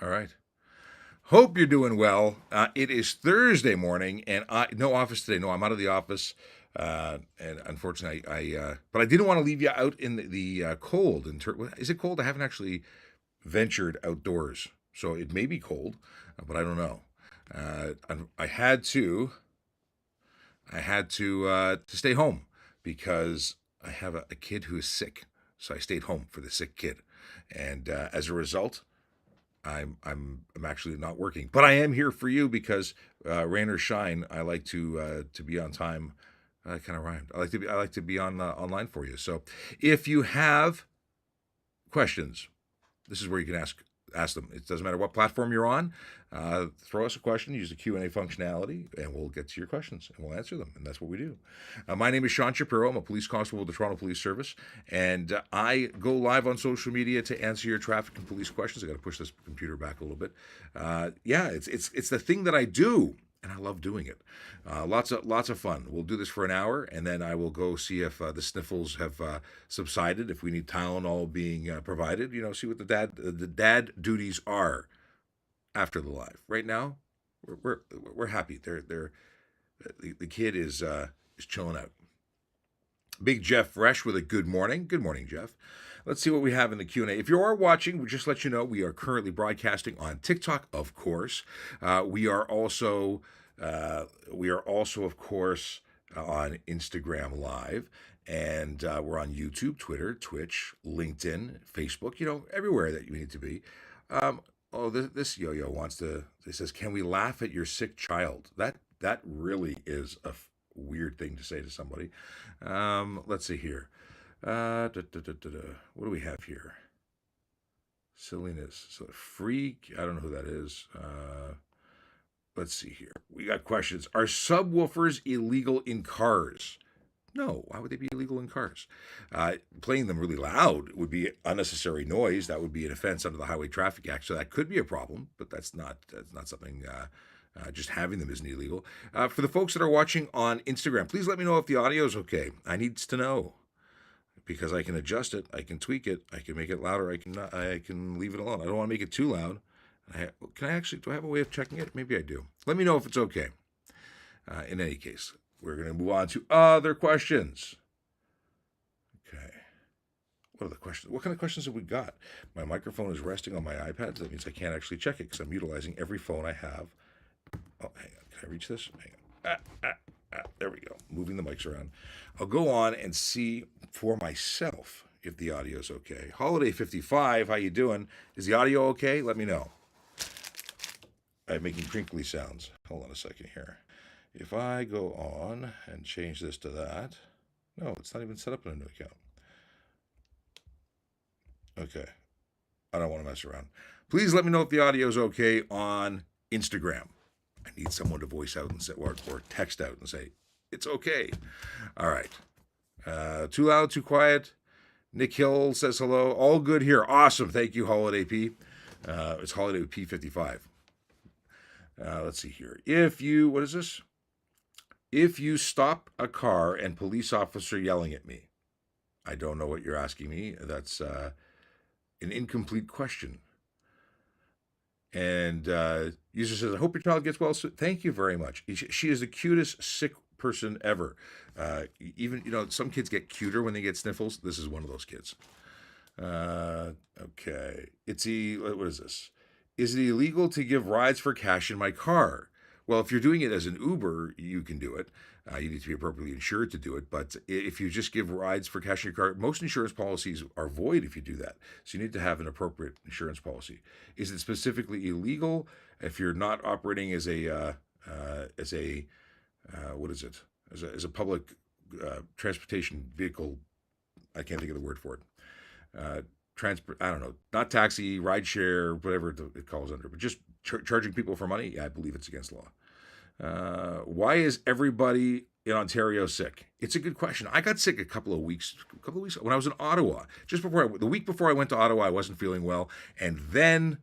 All right. Hope you're doing well. It is Thursday morning, and no office today. No, I'm out of the office, and unfortunately, but I didn't want to leave you out in the cold. Is it cold? I haven't actually ventured outdoors, so it may be cold, but I don't know. I had to stay home because I have a kid who is sick, so I stayed home for the sick kid, and as a result. I'm actually not working, but I am here for you because rain or shine, I like to be on time. I kind of rhymed. I like to be on online for you. So if you have questions, this is where you can ask them. It doesn't matter what platform you're on. Throw us a question, use the Q&A functionality, and we'll get to your questions and we'll answer them. And that's what we do. My name is Sean Shapiro. I'm a police constable with the Toronto Police Service, and I go live on social media to answer your traffic and police questions. I got to push this computer back a little bit. Yeah, it's the thing that I do. And I love doing it. Lots of fun. We'll do this for an hour, and then I will go see if the sniffles have subsided. If we need Tylenol being provided, see what the dad duties are after the live. Right now, we're happy. The kid is chilling out. Big Jeff Fresh with a good morning. Good morning, Jeff. Let's see what we have in the Q&A. If you are watching, we just let you know we are currently broadcasting on TikTok, of course. We are also, of course, on Instagram Live, and we're on YouTube, Twitter, Twitch, LinkedIn, Facebook. Everywhere that you need to be. This yo-yo It says, "Can we laugh at your sick child?" That really is a weird thing to say to somebody. Let's see here. What do we have here? Silliness. So freak. I don't know who that is. Let's see here. We got questions. Are subwoofers illegal in cars? No. Why would they be illegal in cars? Playing them really loud would be unnecessary noise. That would be an offense under the Highway Traffic Act. So that could be a problem, but that's not something. Just having them isn't illegal. For the folks that are watching on Instagram, please let me know if the audio is okay. I need to know because I can adjust it, I can tweak it, I can make it louder, I can leave it alone. I don't want to make it too loud. Do I have a way of checking it? Maybe I do. Let me know if it's okay. In any case, we're going to move on to other questions. Okay. What are the questions? What kind of questions have we got? My microphone is resting on my iPad. So that means I can't actually check it because I'm utilizing every phone I have. Oh, hang on. Can I reach this? Hang on. There we go. Moving the mics around. I'll go on and see for myself if the audio is okay. Holiday 55, how you doing? Is the audio okay? Let me know. I'm making crinkly sounds. Hold on a second here. If I go on and change this to that. No, it's not even set up in a new account. Okay. I don't want to mess around. Please let me know if the audio is okay on Instagram. I need someone to voice out and say, or text out and say, it's okay. All right. Too loud, too quiet. Nick Hill says hello. All good here. Awesome. Thank you, Holiday P. It's Holiday with P55. Let's see here. What is this? If you stop a car and police officer yelling at me, I don't know what you're asking me. That's an incomplete question. And user says, I hope your child gets well soon. Thank you very much. She is the cutest sick person ever. Even, some kids get cuter when they get sniffles. This is one of those kids. Okay. What is this? Is it illegal to give rides for cash in my car? Well, if you're doing it as an Uber, you can do it. You need to be appropriately insured to do it. But if you just give rides for cash in your car, most insurance policies are void if you do that. So you need to have an appropriate insurance policy. Is it specifically illegal if you're not operating as a public transportation vehicle? I can't think of the word for it. I don't know, not taxi, ride share, whatever it calls under, but just charging people for money. Yeah, I believe it's against law. Why is everybody in Ontario sick? It's a good question. I got sick a couple of weeks when I was in Ottawa. The week before I went to Ottawa, I wasn't feeling well, and then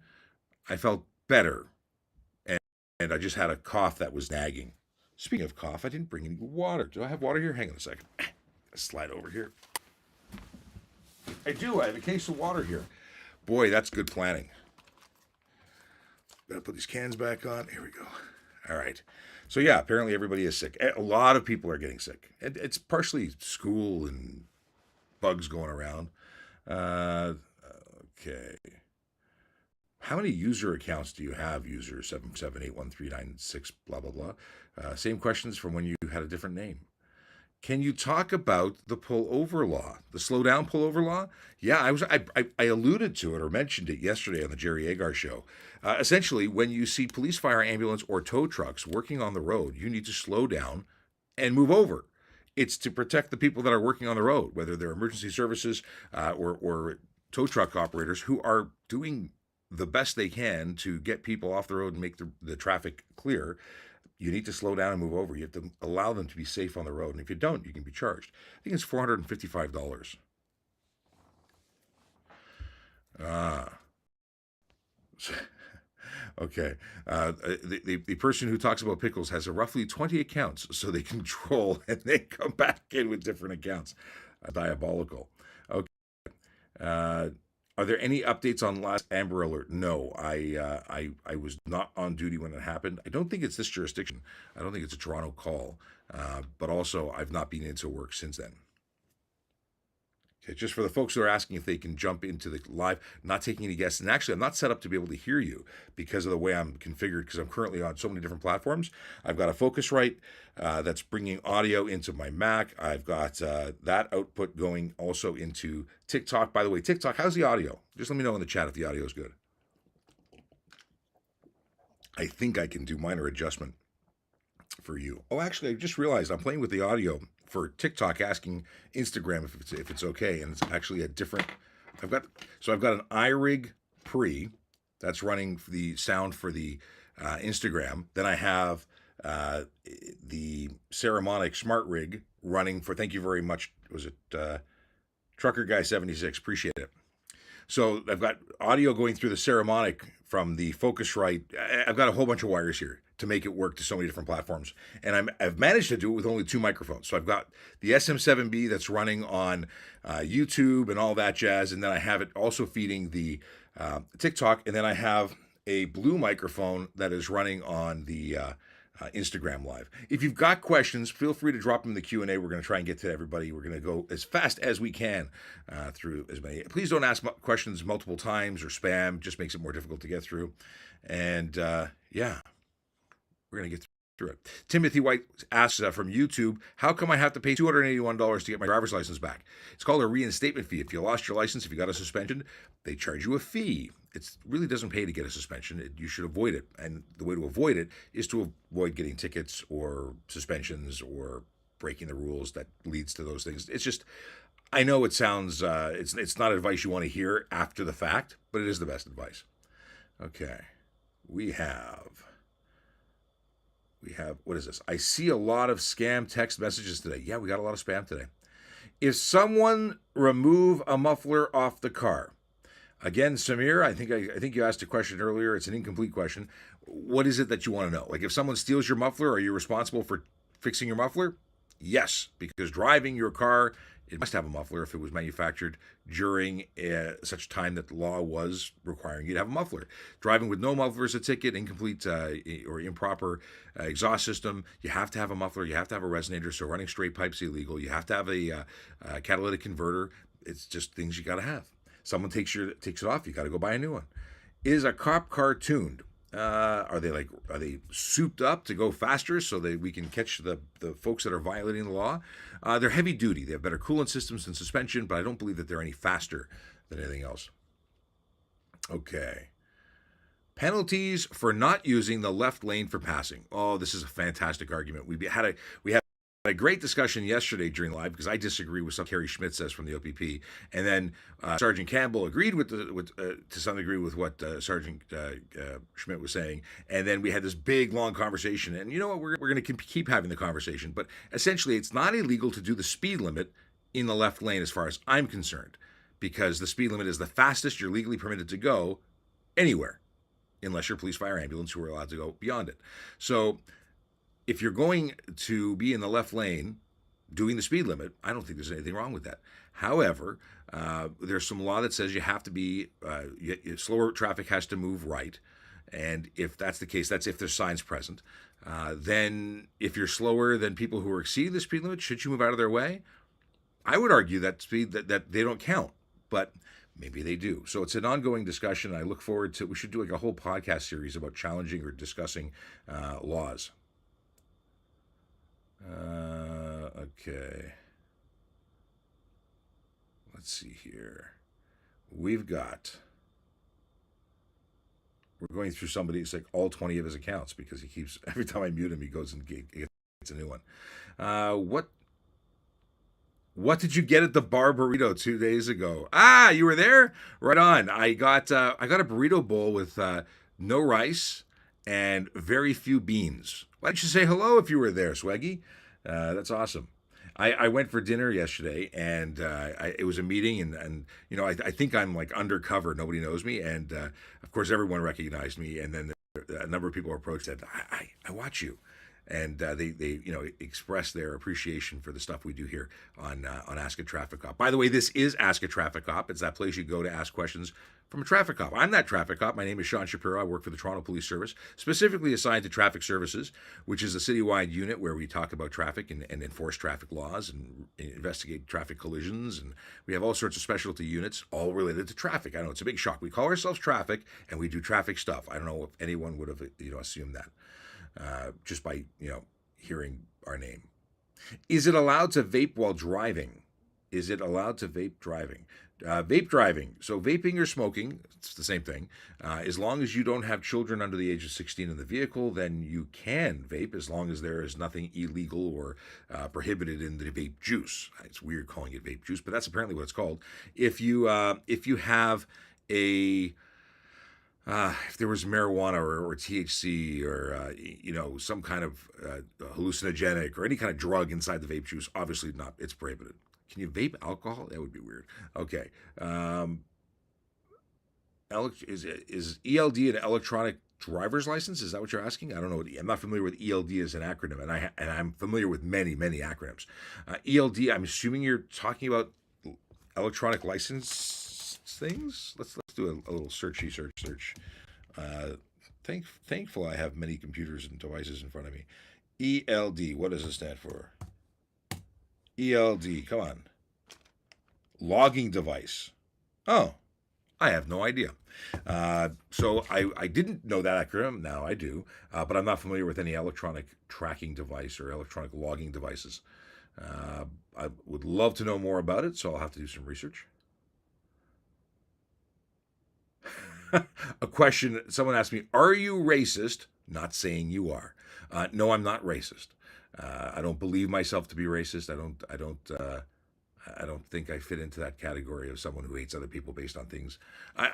I felt better, and I just had a cough that was nagging. Speaking of cough, I didn't bring any water. Do I have water here? Hang on a second. Slide over here. I do. I have a case of water here. Boy, that's good planning. Gotta put these cans back on. Here we go. All right. So yeah, apparently everybody is sick. A lot of people are getting sick. It's partially school and bugs going around. Uh, okay. How many user accounts do you have? User 7781396 blah blah blah. Same questions from when you had a different name. Can you talk about the pullover law, the slow down pullover law? Yeah, I alluded to it or mentioned it yesterday on the Jerry Agar show. Essentially, when you see police, fire, ambulance, or tow trucks working on the road, you need to slow down and move over. It's to protect the people that are working on the road, whether they're emergency services or tow truck operators who are doing the best they can to get people off the road and make the traffic clear. You need to slow down and move over. You have to allow them to be safe on the road. And if you don't, you can be charged. I think it's $455. Ah. Okay. The person who talks about pickles has a roughly 20 accounts, so they control and they come back in with different accounts. Diabolical. Okay. Uh, are there any updates on last Amber Alert? No, I was not on duty when it happened. I don't think it's this jurisdiction. I don't think it's a Toronto call. But also, I've not been into work since then. Okay, just for the folks who are asking if they can jump into the live, not taking any guests. And actually, I'm not set up to be able to hear you because of the way I'm configured, because I'm currently on so many different platforms. I've got a Focusrite that's bringing audio into my Mac. I've got that output going also into TikTok. By the way, TikTok, how's the audio? Just let me know in the chat if the audio is good. I think I can do minor adjustment for you. Oh, actually, I just realized I'm playing with the audio for TikTok, asking Instagram if it's okay, and it's actually a different. I've got an iRig Pre that's running the sound for the Instagram. Then I have the Saramonic Smart Rig running for. Thank you very much. Was it Trucker Guy 76? Appreciate it. So I've got audio going through the Saramonic from the Focusrite. I've got a whole bunch of wires here to make it work to so many different platforms. And I've managed to do it with only 2 microphones. So I've got the SM7B that's running on YouTube and all that jazz. And then I have it also feeding the TikTok. And then I have a blue microphone that is running on the Instagram Live. If you've got questions, feel free to drop them in the Q&A. We're going to try and get to everybody. We're going to go as fast as we can through as many. Please don't ask questions multiple times or spam. Just makes it more difficult to get through. And yeah, we're going to get through it. Timothy White asks from YouTube, how come I have to pay $281 to get my driver's license back? It's called a reinstatement fee. If you lost your license, if you got a suspension, they charge you a fee. It really doesn't pay to get a suspension. You should avoid it. And the way to avoid it is to avoid getting tickets or suspensions or breaking the rules that leads to those things. It's just, I know it sounds, it's not advice you want to hear after the fact, but it is the best advice. Okay. We have, what is this? I see a lot of scam text messages today. Yeah, we got a lot of spam today. If someone remove a muffler off the car, again, Samir, I think you asked a question earlier. It's an incomplete question. What is it that you want to know? Like if someone steals your muffler, are you responsible for fixing your muffler? Yes, because driving your car, it must have a muffler if it was manufactured during such time that the law was requiring you to have a muffler. Driving with no muffler is a ticket, incomplete or improper exhaust system. You have to have a muffler. You have to have a resonator. So running straight pipe's illegal. You have to have a catalytic converter. It's just things you got to have. Someone takes it off, you got to go buy a new one. Is a cop car tuned? Are they souped up to go faster so that we can catch the folks that are violating the law? They're heavy duty. They have better coolant systems and suspension, but I don't believe that they're any faster than anything else. Okay. Penalties for not using the left lane for passing. Oh, this is a fantastic argument. We had a great discussion yesterday during live because I disagree with what Kerry Schmidt says from the OPP, and then Sergeant Campbell agreed to some degree with what Sergeant Schmidt was saying, and then we had this big long conversation. And you know what? We're going to keep having the conversation, but essentially, it's not illegal to do the speed limit in the left lane, as far as I'm concerned, because the speed limit is the fastest you're legally permitted to go anywhere, unless you're police, fire, ambulance, who are allowed to go beyond it. So if you're going to be in the left lane doing the speed limit, I don't think there's anything wrong with that. However, there's some law that says you have to be, slower traffic has to move right. And if that's the case, that's if there's signs present. Then, if you're slower than people who are exceeding the speed limit, should you move out of their way? I would argue that speed that they don't count, but maybe they do. So it's an ongoing discussion. I look forward to. We should do like a whole podcast series about challenging or discussing laws. Okay. Let's see here. We've got. We're going through somebody. It's like all 20 of his accounts because he keeps every time I mute him, he goes and gets a new one. What did you get at the bar burrito 2 days ago? Ah, you were there. Right on. I got a burrito bowl with no rice and very few beans. Why didn't you say hello if you were there, Swaggy? That's awesome. I went for dinner yesterday, and it was a meeting, and I think I'm like undercover. Nobody knows me, and of course everyone recognized me. And then a number of people approached and said, I watch you, and they express their appreciation for the stuff we do here on Ask a Traffic Cop. By the way, this is Ask a Traffic Cop. It's that place you go to ask questions from a traffic cop. I'm that traffic cop. My name is Sean Shapiro. I work for the Toronto Police Service, specifically assigned to Traffic Services, which is a citywide unit where we talk about traffic and enforce traffic laws and investigate traffic collisions. And we have all sorts of specialty units, all related to traffic. I know it's a big shock. We call ourselves traffic, and we do traffic stuff. I don't know if anyone would have assumed that just by hearing our name. Is it allowed to vape while driving? Is it allowed to vape driving? Vape driving. So vaping or smoking, it's the same thing. As long as you don't have children under the age of 16 in the vehicle, then you can vape as long as there is nothing illegal or prohibited in the vape juice. It's weird calling it vape juice, but that's apparently what it's called. If you have a if there was marijuana or THC or some kind of hallucinogenic or any kind of drug inside the vape juice, obviously not. It's prohibited. Can you vape alcohol? That would be weird. Okay. Is ELD an electronic driver's license? Is that what you're asking? I don't know. I'm not familiar with ELD as an acronym, and I'm familiar with many acronyms. ELD. I'm assuming you're talking about electronic license things. Let's do a little search. Thankful I have many computers and devices in front of me. ELD. What does it stand for? ELD, come on. Logging device. Oh, I have no idea. So I didn't know that acronym. Now I do, but I'm not familiar with any electronic tracking device or electronic logging devices. I would love to know more about it, so I'll have to do some research. A question, someone asked me, are you racist? Not saying you are. No, I'm not racist. I don't believe myself to be racist. I don't think I fit into that category of someone who hates other people based on things.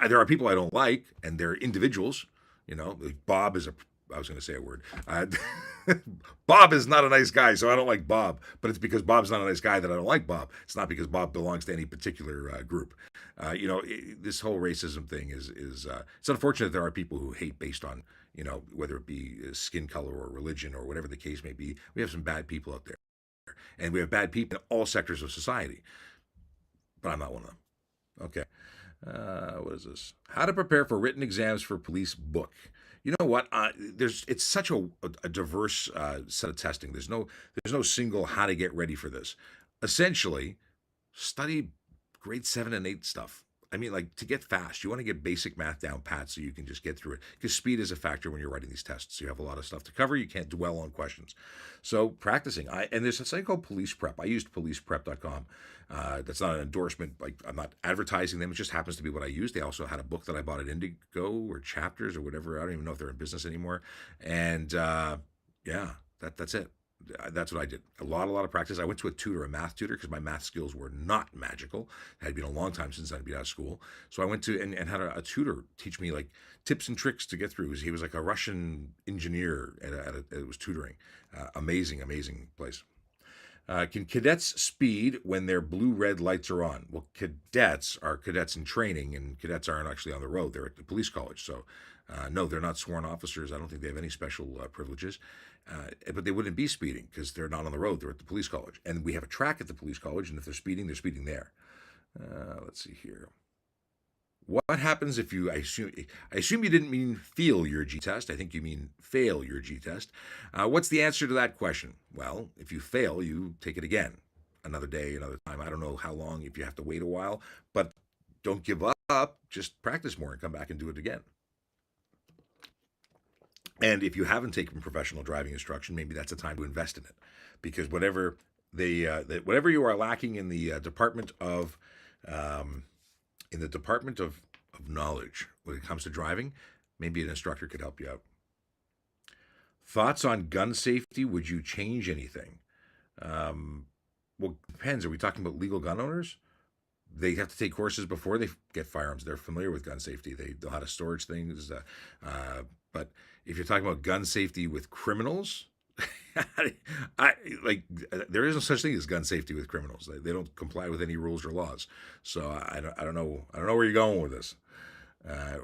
There are people I don't like, and they're individuals. Like Bob is I was going to say a word. Bob is not a nice guy, so I don't like Bob. But it's because Bob's not a nice guy that I don't like Bob. It's not because Bob belongs to any particular group. This whole racism thing is it's unfortunate there are people who hate based on whether it be skin color or religion or whatever the case may be. We have some bad people out there, and we have bad people in all sectors of society. But I'm not one of them. Okay. What is this? How to prepare for written exams for police book. You know what? It's such a diverse set of testing. There's no single how to get ready for this. Essentially, study grade 7 and 8 stuff. I mean, like, to get fast, you want to get basic math down pat so you can just get through it. Because speed is a factor when you're writing these tests. You have a lot of stuff to cover. You can't dwell on questions. So practicing. And there's a site called Police Prep. I used policeprep.com. That's not an endorsement. Like, I'm not advertising them. It just happens to be what I use. They also had a book that I bought at Indigo or Chapters or whatever. I don't even know if they're in business anymore. And yeah, that's it. That's what I did. A lot of practice. I went to a math tutor, because my math skills were not magical. It had been a long time since I'd been out of school. So I went to and had a tutor teach me like tips and tricks to get through. He was like a Russian engineer it was tutoring. Amazing place. Can cadets speed when their blue-red lights are on? Well, cadets are cadets in training, and cadets aren't actually on the road. They're at the police college. So, no, they're not sworn officers. I don't think they have any special privileges. But they wouldn't be speeding because they're not on the road. They're at the police college. And we have a track at the police college, and if they're speeding there. Let's see here. What happens if you, I assume you didn't mean feel your G test. I think you mean fail your G test. What's the answer to that question? Well, if you fail, you take it again. Another day, another time. I don't know how long, if you have to wait a while, but don't give up. Just practice more and come back and do it again. And if you haven't taken professional driving instruction, maybe that's a time to invest in it, because whatever you are lacking in the um, department of knowledge when it comes to driving, maybe an instructor could help you out. Thoughts on gun safety? Would you change anything? Um, well, it depends. Are we talking about legal gun owners? They have to take courses before they get firearms. They're familiar with gun safety. They know how to storage things. But if you're talking about gun safety with criminals, I like there isn't such thing as gun safety with criminals. They don't comply with any rules or laws. So I don't know. I don't know where you're going with this.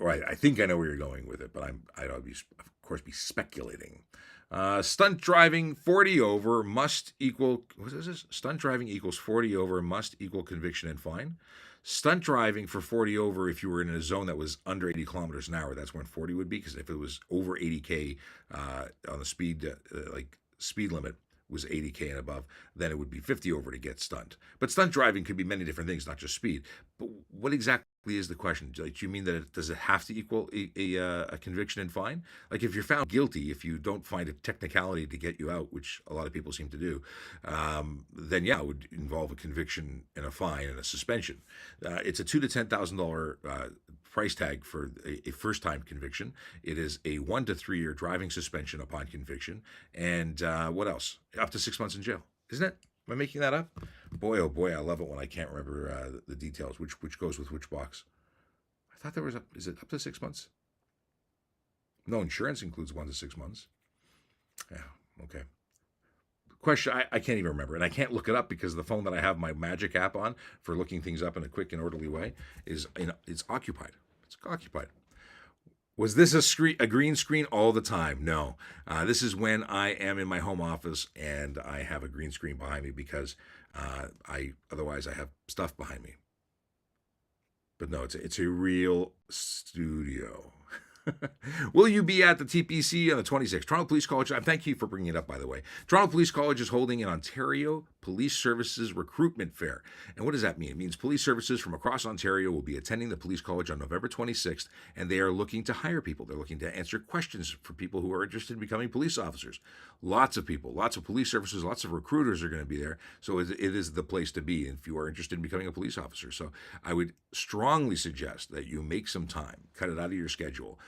Or I think I know where you're going with it, but I'd be, of course, be speculating. Stunt driving 40 over must equal, what is this? Stunt driving equals 40 over must equal conviction and fine. Stunt driving for 40 over, if you were in a zone that was under 80 kilometers an hour, that's when 40 would be. Because if it was over 80K on the speed limit was 80K and above, then it would be 50 over to get stunt. But stunt driving could be many different things, not just speed. But what exactly is the question? Like, do you mean that does it have to equal a conviction and fine? Like, if you're found guilty, if you don't find a technicality to get you out, which a lot of people seem to do, then yeah, it would involve a conviction and a fine and a suspension. It's a $2,000 to $10,000 price tag for a first time conviction. It is a 1 to 3 year driving suspension upon conviction, and what else? Up to 6 months in jail, isn't it? Am I making that up? Boy, oh boy, I love it when I can't remember the details. Which goes with which box? I thought there was is it up to 6 months? No, insurance includes 1 to 6 months. Yeah, okay. Question, I can't even remember, and I can't look it up because the phone that I have my Magic app on for looking things up in a quick and orderly way it's occupied. It's occupied. Was this a green screen all the time? No. This is when I am in my home office and I have a green screen behind me because I otherwise I have stuff behind me. But no, it's a real studio. Will you be at the TPC on the 26th? Toronto Police College, thank you for bringing it up, by the way. Toronto Police College is holding an Ontario Police Services Recruitment Fair. And what does that mean? It means police services from across Ontario will be attending the Police College on November 26th, and they are looking to hire people. They're looking to answer questions for people who are interested in becoming police officers. Lots of people, lots of police services, lots of recruiters are going to be there. So it is the place to be if you are interested in becoming a police officer. So I would strongly suggest that you make some time, cut it out of your schedule,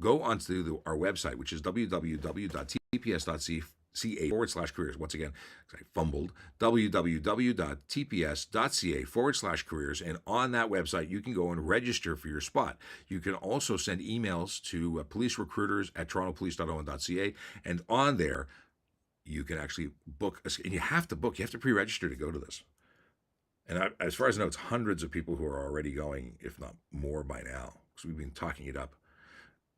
go onto our website, which is www.tps.ca/careers. Once again, I fumbled, www.tps.ca/careers. And on that website, you can go and register for your spot. You can also send emails to police recruiters at torontopolice.owen.ca. And on there, you can actually book, and you have to pre-register to go to this. And as far as I know, it's hundreds of people who are already going, if not more by now, because we've been talking it up.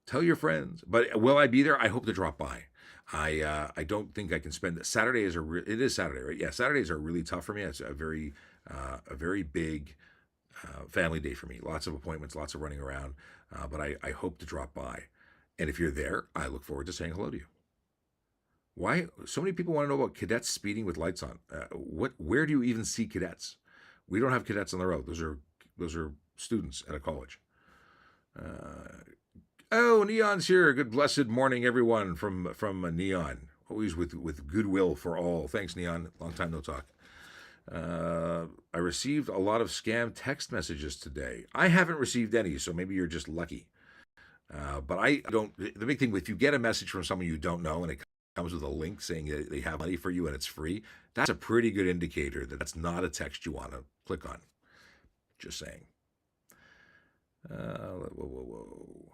Tell your friends. But will I be there? I hope to drop by. I don't think I can spend it. Saturday is it is Saturday, right? Yeah, Saturdays are really tough for me. It's a very big family day for me. Lots of appointments, lots of running around. But I hope to drop by. And if you're there, I look forward to saying hello to you. Why so many people want to know about cadets speeding with lights on? Where do you even see cadets? We don't have cadets on the road. Those are students at a college. Oh, Neon's here. Good blessed morning, everyone from Neon. Always with goodwill for all. Thanks, Neon. Long time no talk. I received a lot of scam text messages today. I haven't received any, so maybe you're just lucky. But I don't. The big thing, if you get a message from someone you don't know and it comes with a link saying that they have money for you and it's free, that's a pretty good indicator that that's not a text you want to click on. Just saying. Whoa.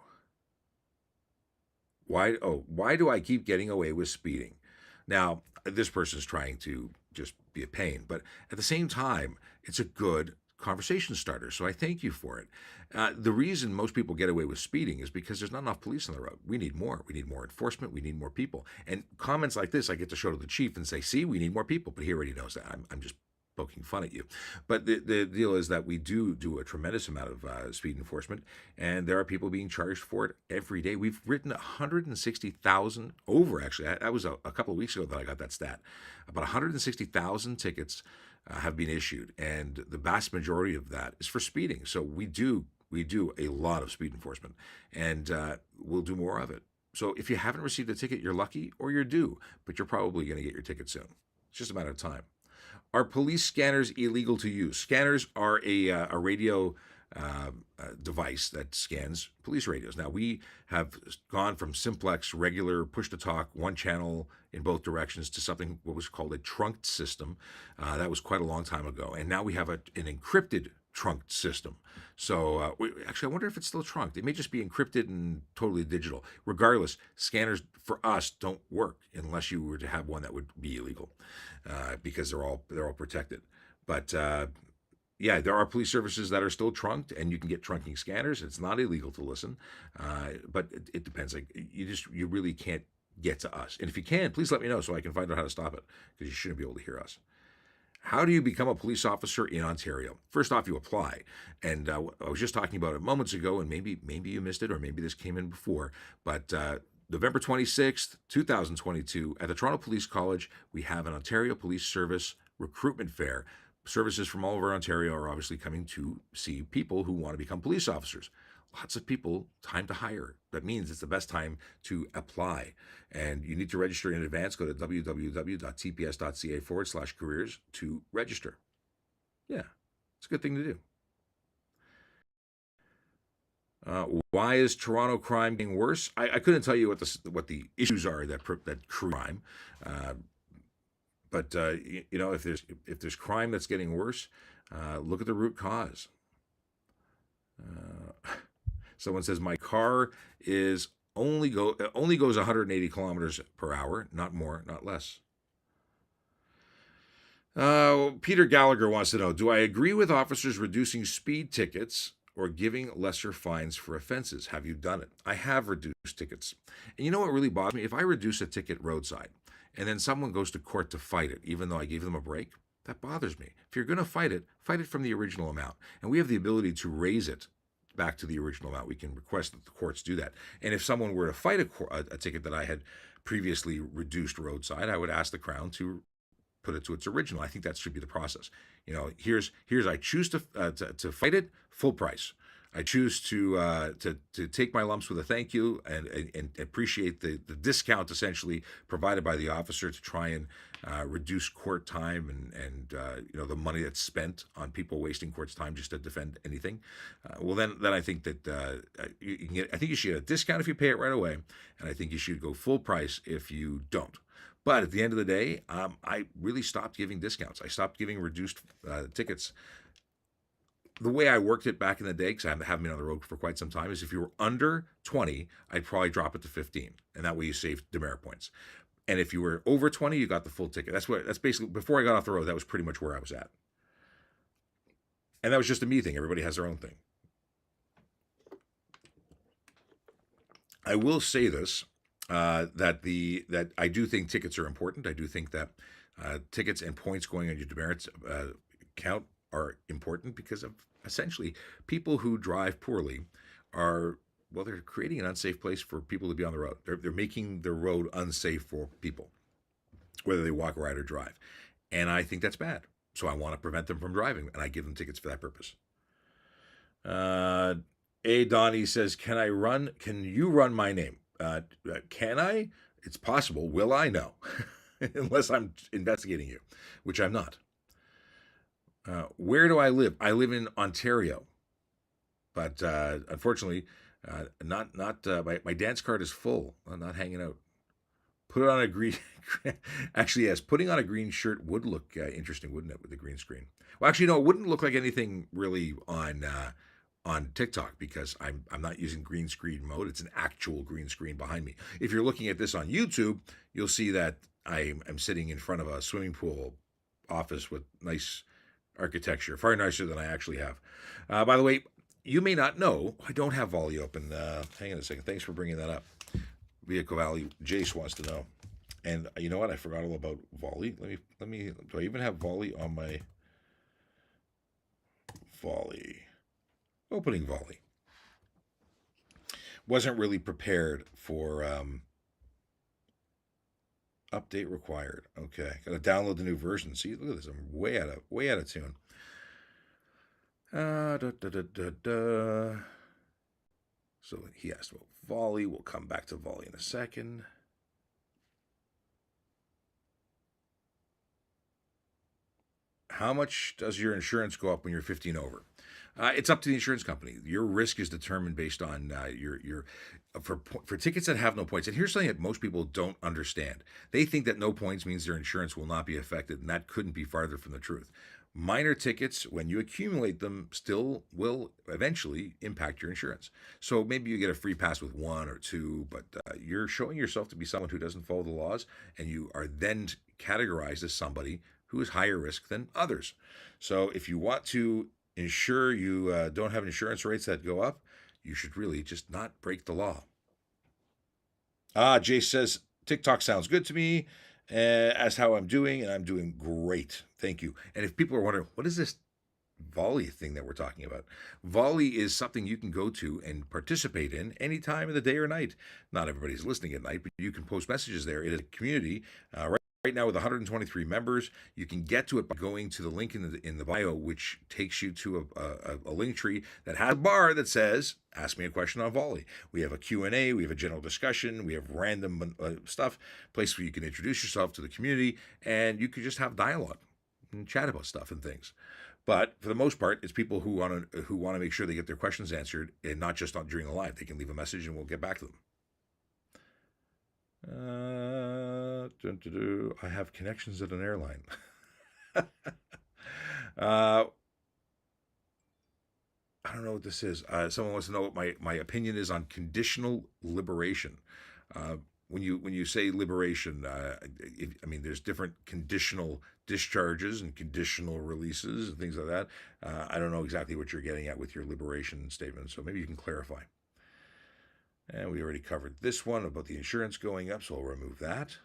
Why do I keep getting away with speeding? Now, this person is trying to just be a pain, but at the same time, it's a good conversation starter. So I thank you for it. The reason most people get away with speeding is because there's not enough police on the road. We need more. We need more enforcement. We need more people. And comments like this, I get to show to the chief and say, "See, we need more people." But he already knows that. I'm just poking fun at you. But the deal is that we do a tremendous amount of speed enforcement, and there are people being charged for it every day. We've written 160,000 over, actually. That was a couple of weeks ago that I got that stat. About 160,000 tickets have been issued, and the vast majority of that is for speeding. So we do a lot of speed enforcement, and we'll do more of it. So if you haven't received a ticket, you're lucky or you're due, but you're probably going to get your ticket soon. It's just a matter of time. Are police scanners illegal to use? Scanners are a radio device that scans police radios. Now, we have gone from simplex, regular push to talk, one channel in both directions, to something what was called a trunked system. That was quite a long time ago. And now we have an encrypted trunked system. So actually, I wonder if it's still trunked. It may just be encrypted and totally digital. Regardless, scanners for us don't work unless you were to have one that would be illegal, because they're all protected. But yeah, there are police services that are still trunked, and you can get trunking scanners. It's not illegal to listen, but it depends. Like you really can't get to us. And if you can, please let me know so I can find out how to stop it, because you shouldn't be able to hear us. How do you become a police officer in Ontario? First off, you apply. And I was just talking about it moments ago, and maybe you missed it, or maybe this came in before. But November 26th, 2022, at the Toronto Police College, we have an Ontario Police Service recruitment fair. Services from all over Ontario are obviously coming to see people who want to become police officers. Lots of people, time to hire. That means it's the best time to apply. And you need to register in advance. Go to www.tps.ca/careers to register. Yeah, it's a good thing to do. Why is Toronto crime getting worse? I couldn't tell you what the issues are that crime, but if there's crime that's getting worse, look at the root cause. Someone says my car is only goes 180 kilometers per hour, not more, not less. Peter Gallagher wants to know, do I agree with officers reducing speed tickets or giving lesser fines for offenses? Have you done it? I have reduced tickets. And you know what really bothers me? If I reduce a ticket roadside and then someone goes to court to fight it, even though I gave them a break, that bothers me. If you're going to fight it from the original amount. And we have the ability to raise it back to the original amount. We can request that the courts do that. And if someone were to fight a ticket that I had previously reduced roadside, I would ask the Crown to put it to its original. I think that should be the process. Here's I choose to fight it full price. I choose to take my lumps with a thank you and appreciate the discount essentially provided by the officer to try and reduce court time and the money that's spent on people wasting court's time just to defend anything. Well, then I think that you can I think you should get a discount if you pay it right away, and I think you should go full price if you don't. But at the end of the day, I really stopped giving discounts. I stopped giving reduced tickets. The way I worked it back in the day, because I haven't been on the road for quite some time, is if you were under 20, I'd probably drop it to 15. And that way you save demerit points. And if you were over 20, you got the full ticket. That's basically, before I got off the road, that was pretty much where I was at. And that was just a me thing. Everybody has their own thing. I will say this, that I do think tickets are important. I do think that tickets and points going on your demerits count are important, because of essentially people who drive poorly they're creating an unsafe place for people to be on the road. They're making the road unsafe for people, whether they walk, ride, or drive. And I think that's bad. So I want to prevent them from driving, and I give them tickets for that purpose. Donnie says, can you run my name? Can I? It's possible. Will I? No. Unless I'm investigating you, which I'm not. Where do I live? I live in Ontario, but unfortunately, not my dance card is full. I'm not hanging out. Put it on a green. Actually, yes, putting on a green shirt would look interesting, wouldn't it, with the green screen? Well, actually, no, it wouldn't look like anything really on TikTok, because I'm not using green screen mode. It's an actual green screen behind me. If you're looking at this on YouTube, you'll see that I'm sitting in front of a swimming pool office with nice architecture, far nicer than I actually have. By the way, you may not know, I don't have Volley open. Hang on a second. Thanks for bringing that up. Vehicle Valley, Jace wants to know. And you know what? I forgot all about Volley. Let me. Do I even have Volley on my volley. Opening volley. Wasn't really prepared for update required. Okay, gotta download the new version. See, look at this. I'm way out of tune. Da, da, da, da, da. So he asked about volley. We'll come back to volley in a second. How much does your insurance go up when you're 15 over? It's up to the insurance company. Your risk is determined based on your for tickets that have no points. And here's something that most people don't understand. They think that no points means their insurance will not be affected, and that couldn't be farther from the truth. Minor tickets, when you accumulate them, still will eventually impact your insurance. So maybe you get a free pass with one or two, but you're showing yourself to be someone who doesn't follow the laws, and you are then categorized as somebody who is higher risk than others. So if you want to ensure you don't have insurance rates that go up, you should really just not break the law. Jay says, TikTok sounds good to me as how I'm doing, and I'm doing great. Thank you. And if people are wondering, what is this volley thing that we're talking about? Volley is something you can go to and participate in any time of the day or night. Not everybody's listening at night, but you can post messages there. It is a community. Right now with 123 members, you can get to it by going to the link in the bio, which takes you to a link tree that has a bar that says, ask me a question on volley. We have a Q&A, we have a general discussion, we have random stuff, place where you can introduce yourself to the community, and you can just have dialogue and chat about stuff and things. But for the most part, it's people who want to make sure they get their questions answered, and not just during the live. They can leave a message and we'll get back to them. I have connections at an airline. I don't know what this is. Someone wants to know what my opinion is on conditional liberation. When you say liberation, I mean there's different conditional discharges and conditional releases and things like that. I don't know exactly what you're getting at with your liberation statement, so maybe you can clarify. And we already covered this one about the insurance going up, so I'll remove that.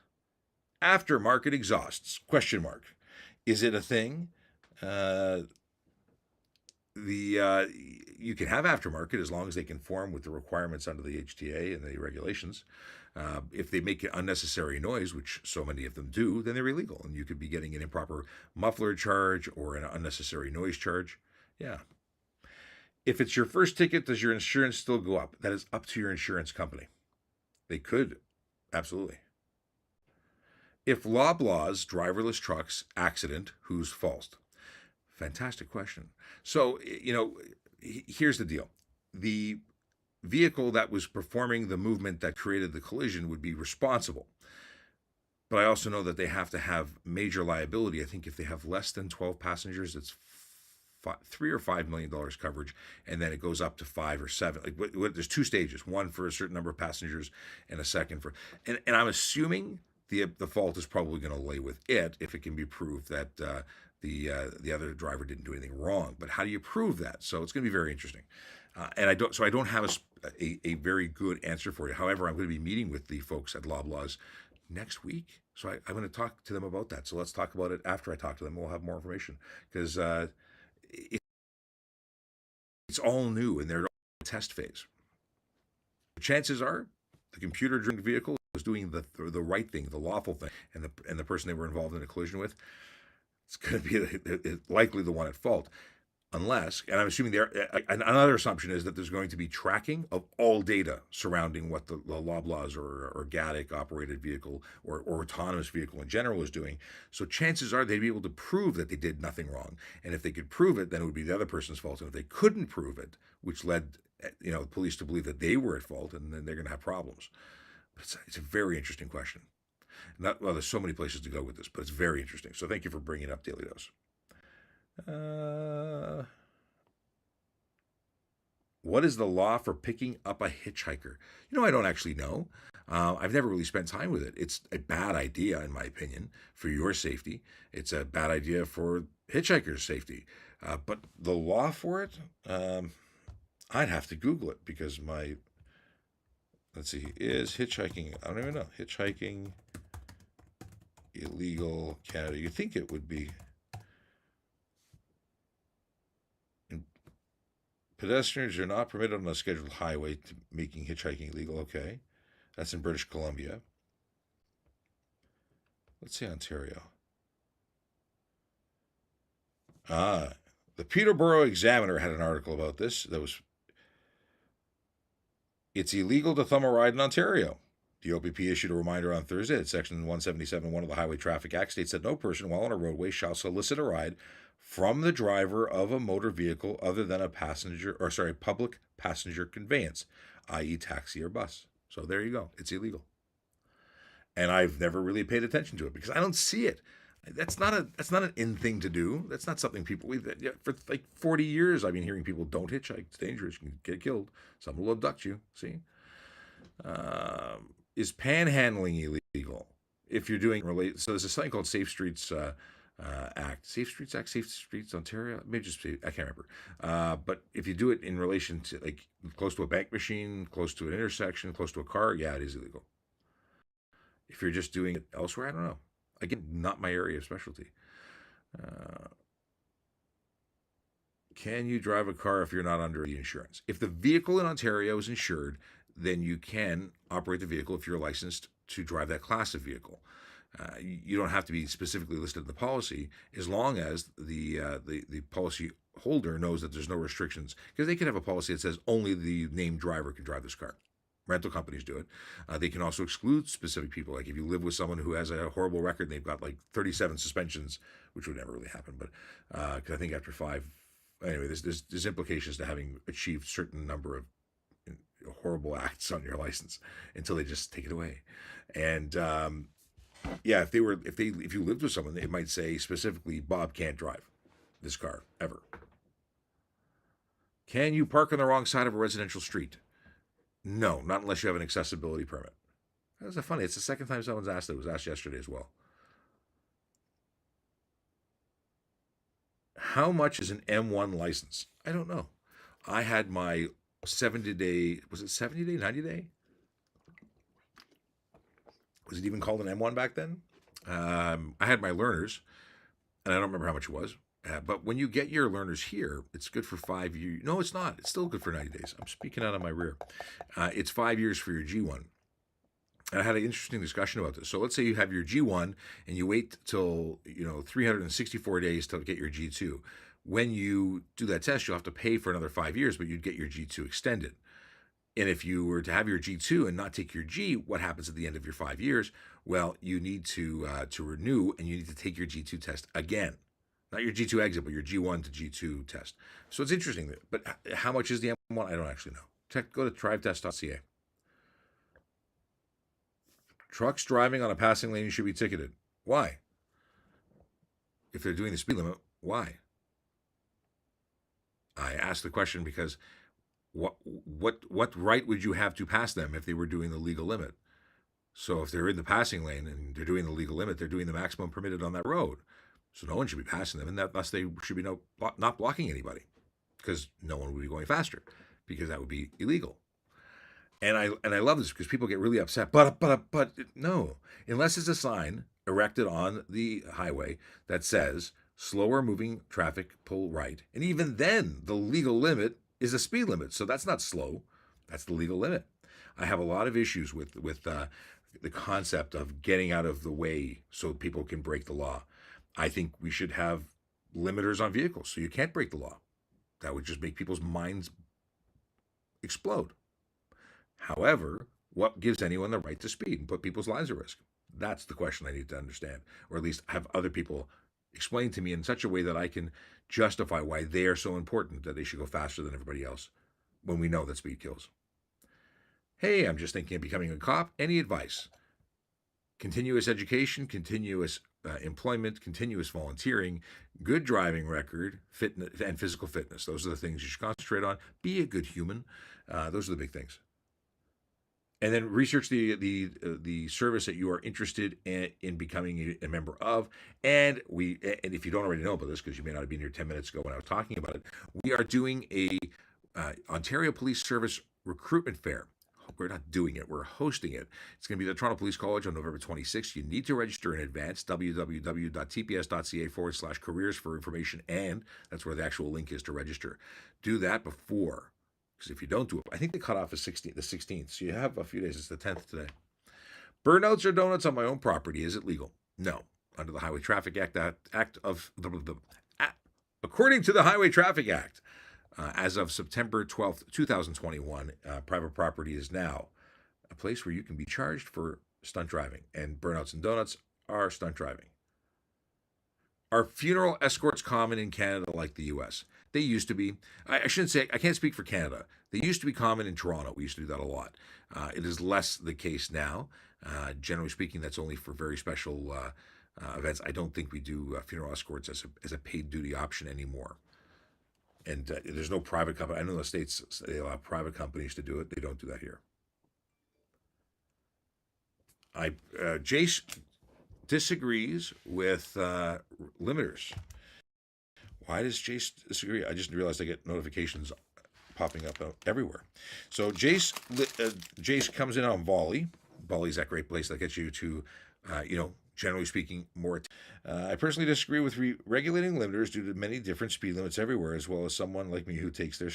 Aftermarket exhausts, question mark. Is it a thing? You can have aftermarket as long as they conform with the requirements under the HTA and the regulations. If they make unnecessary noise, which so many of them do, then they're illegal, and you could be getting an improper muffler charge or an unnecessary noise charge. Yeah. If it's your first ticket, does your insurance still go up? That is up to your insurance company. They could, absolutely. If Loblaws driverless trucks accident, whose fault? Fantastic question. So, here's the deal. The vehicle that was performing the movement that created the collision would be responsible. But I also know that they have to have major liability. I think if they have less than 12 passengers, it's $3 or $5 million coverage, and then it goes up to 5 or 7. There's two stages: one for a certain number of passengers, and a second for. And I'm assuming the fault is probably going to lay with it if it can be proved that the other driver didn't do anything wrong. But how do you prove that? So it's going to be very interesting. And I don't have a very good answer for you. However, I'm going to be meeting with the folks at Loblaws next week, so I'm going to talk to them about that. So let's talk about it after I talk to them. We'll have more information because. It's all new and they're in the test phase. The chances are the computer-driven vehicle is doing the right thing, the lawful thing, and the person they were involved in a collision with, it's going to be likely the one at fault. Unless, and I'm assuming another assumption is that there's going to be tracking of all data surrounding what the Loblaws or GATIC operated vehicle or autonomous vehicle in general is doing. So chances are they'd be able to prove that they did nothing wrong. And if they could prove it, then it would be the other person's fault. And if they couldn't prove it, which led the police to believe that they were at fault, and then they're going to have problems. But it's a very interesting question. There's so many places to go with this, but it's very interesting. So thank you for bringing it up, Daily Dose. What is the law for picking up a hitchhiker? I don't actually know. I've never really spent time with it. It's a bad idea, in my opinion, for your safety. It's a bad idea for hitchhikers' safety. But the law for it, I'd have to Google it because let's see, is hitchhiking, I don't even know, hitchhiking illegal Canada. You'd think it would be. Pedestrians are not permitted on a scheduled highway, making hitchhiking illegal. Okay. That's in British Columbia. Let's see Ontario. Ah, the Peterborough Examiner had an article about this. It's illegal to thumb a ride in Ontario. The OPP issued a reminder on Thursday that Section 177.1 of the Highway Traffic Act states that no person while on a roadway shall solicit a ride from the driver of a motor vehicle other than a public passenger conveyance, i.e., taxi or bus. So there you go. It's illegal. And I've never really paid attention to it because I don't see it. That's not an in thing to do. That's not something people for like 40 years I've been hearing people don't hitchhike. It's dangerous. You can get killed. Someone will abduct you. See, is panhandling illegal if you're doing relate? So there's a something called Safe Streets Act, Safe Streets Act, Safe Streets Ontario. Maybe just I can't remember. But if you do it in relation to like close to a bank machine, close to an intersection, close to a car, yeah, it is illegal. If you're just doing it elsewhere, I don't know. Again, not my area of specialty. Can you drive a car if you're not under the insurance? If the vehicle in Ontario is insured, then you can operate the vehicle if you're licensed to drive that class of vehicle. You don't have to be specifically listed in the policy as long as the policy holder knows that there's no restrictions. Because they can have a policy that says only the named driver can drive this car. Rental companies do it. They can also exclude specific people. Like if you live with someone who has a horrible record and they've got like 37 suspensions, which would never really happen, but because I think after 5, anyway, there's implications to having achieved certain number of horrible acts on your license until they just take it away. And yeah, if you lived with someone, it might say specifically Bob can't drive this car ever. Can you park on the wrong side of a residential street? No, not unless you have an accessibility permit. That's funny. It's the second time someone's asked it. It was asked yesterday as well. How much is an M1 license? I don't know. I had my 70-day, was it 70-day, 90-day? Was it even called an M1 back then? I had my learners, and I don't remember how much it was. But when you get your learners here, it's good for 5 years. No, it's not. It's still good for 90 days. I'm speaking out of my rear. It's 5 years for your G1. And I had an interesting discussion about this. So let's say you have your G1 and you wait till 364 days to get your G2. When you do that test, you'll have to pay for another 5 years, but you'd get your G2 extended. And if you were to have your G2 and not take your G, what happens at the end of your 5 years? Well, you need to renew, and you need to take your G2 test again. Not your G2 exit, but your G1 to G2 test. So it's interesting. But how much is the M1? I don't actually know. Go to drivetest.ca. Trucks driving on a passing lane should be ticketed. Why? If they're doing the speed limit, why? I asked the question because what right would you have to pass them if they were doing the legal limit? So if they're in the passing lane and they're doing the legal limit, they're doing the maximum permitted on that road. So no one should be passing them, and thus they should be not blocking anybody, because no one would be going faster, because that would be illegal. And I love this because people get really upset. But no, unless it's a sign erected on the highway that says slower moving traffic, pull right, and even then the legal limit is a speed limit, so that's not slow, that's the legal limit. I have a lot of issues with the concept of getting out of the way so people can break the law. I think we should have limiters on vehicles so you can't break the law. That would just make people's minds explode. However, what gives anyone the right to speed and put people's lives at risk? That's the question I need to understand, or at least have other people explain to me in such a way that I can justify why they are so important that they should go faster than everybody else when we know that speed kills. Hey, I'm just thinking of becoming a cop. Any advice? Continuous education, continuous employment, continuous volunteering, good driving record, fitness, and physical fitness. Those are the things you should concentrate on. Be a good human. Those are the big things. And then research the service that you are interested in becoming a member of. And if you don't already know about this, because you may not have been here 10 minutes ago when I was talking about it, we are doing a Ontario Police Service recruitment fair. we're not doing it. We're hosting it. It's going to be at the Toronto Police College on November 26th. You need to register in advance. www.tps.ca/careers for information, and that's where the actual link is to register. Do that before, because if you don't do it, I think the cutoff is the 16th. So you have a few days. It's the 10th today. Burnouts or donuts on my own property, is it legal? No. Under the Highway Traffic Act, according to the Highway Traffic Act, as of September 12th, 2021, private property is now a place where you can be charged for stunt driving, and burnouts and donuts are stunt driving. Are funeral escorts common in Canada like the U.S.? They used to be. I shouldn't say, I can't speak for Canada. They used to be common in Toronto. We used to do that a lot. It is less the case now. Generally speaking, that's only for very special events. I don't think we do funeral escorts as a paid duty option anymore. And there's no private company. I know the States, they allow private companies to do it. They don't do that here. Jace disagrees with limiters. Why does Jace disagree? I just realized I get notifications popping up everywhere. So Jace comes in on Volley. Volley's that great place that gets you to, generally speaking, more. I personally disagree with regulating limiters due to many different speed limits everywhere, as well as someone like me who takes their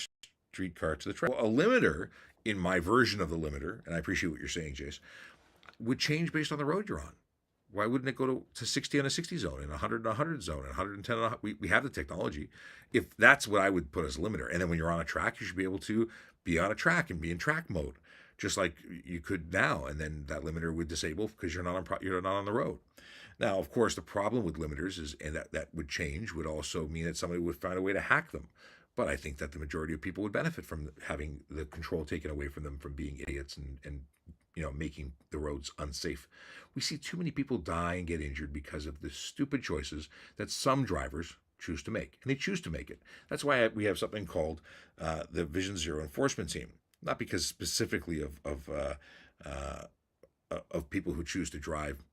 streetcar to the track. Well, a limiter, in my version of the limiter, and I appreciate what you're saying, Jace, would change based on the road you're on. Why wouldn't it go to 60 on a 60 zone, and 100 on a 100 zone, and 110 on a... We have the technology. If that's what I would put as a limiter. And then when you're on a track, you should be able to be on a track and be in track mode, just like you could now. And then that limiter would disable because you're not on the road. Now, of course, the problem with limiters is, and that would change, would also mean that somebody would find a way to hack them. But I think that the majority of people would benefit from having the control taken away from them, from being idiots and making the roads unsafe. We see too many people die and get injured because of the stupid choices that some drivers choose to make, and they choose to make it. That's why we have something called the Vision Zero Enforcement Team, not because specifically of people who choose to drive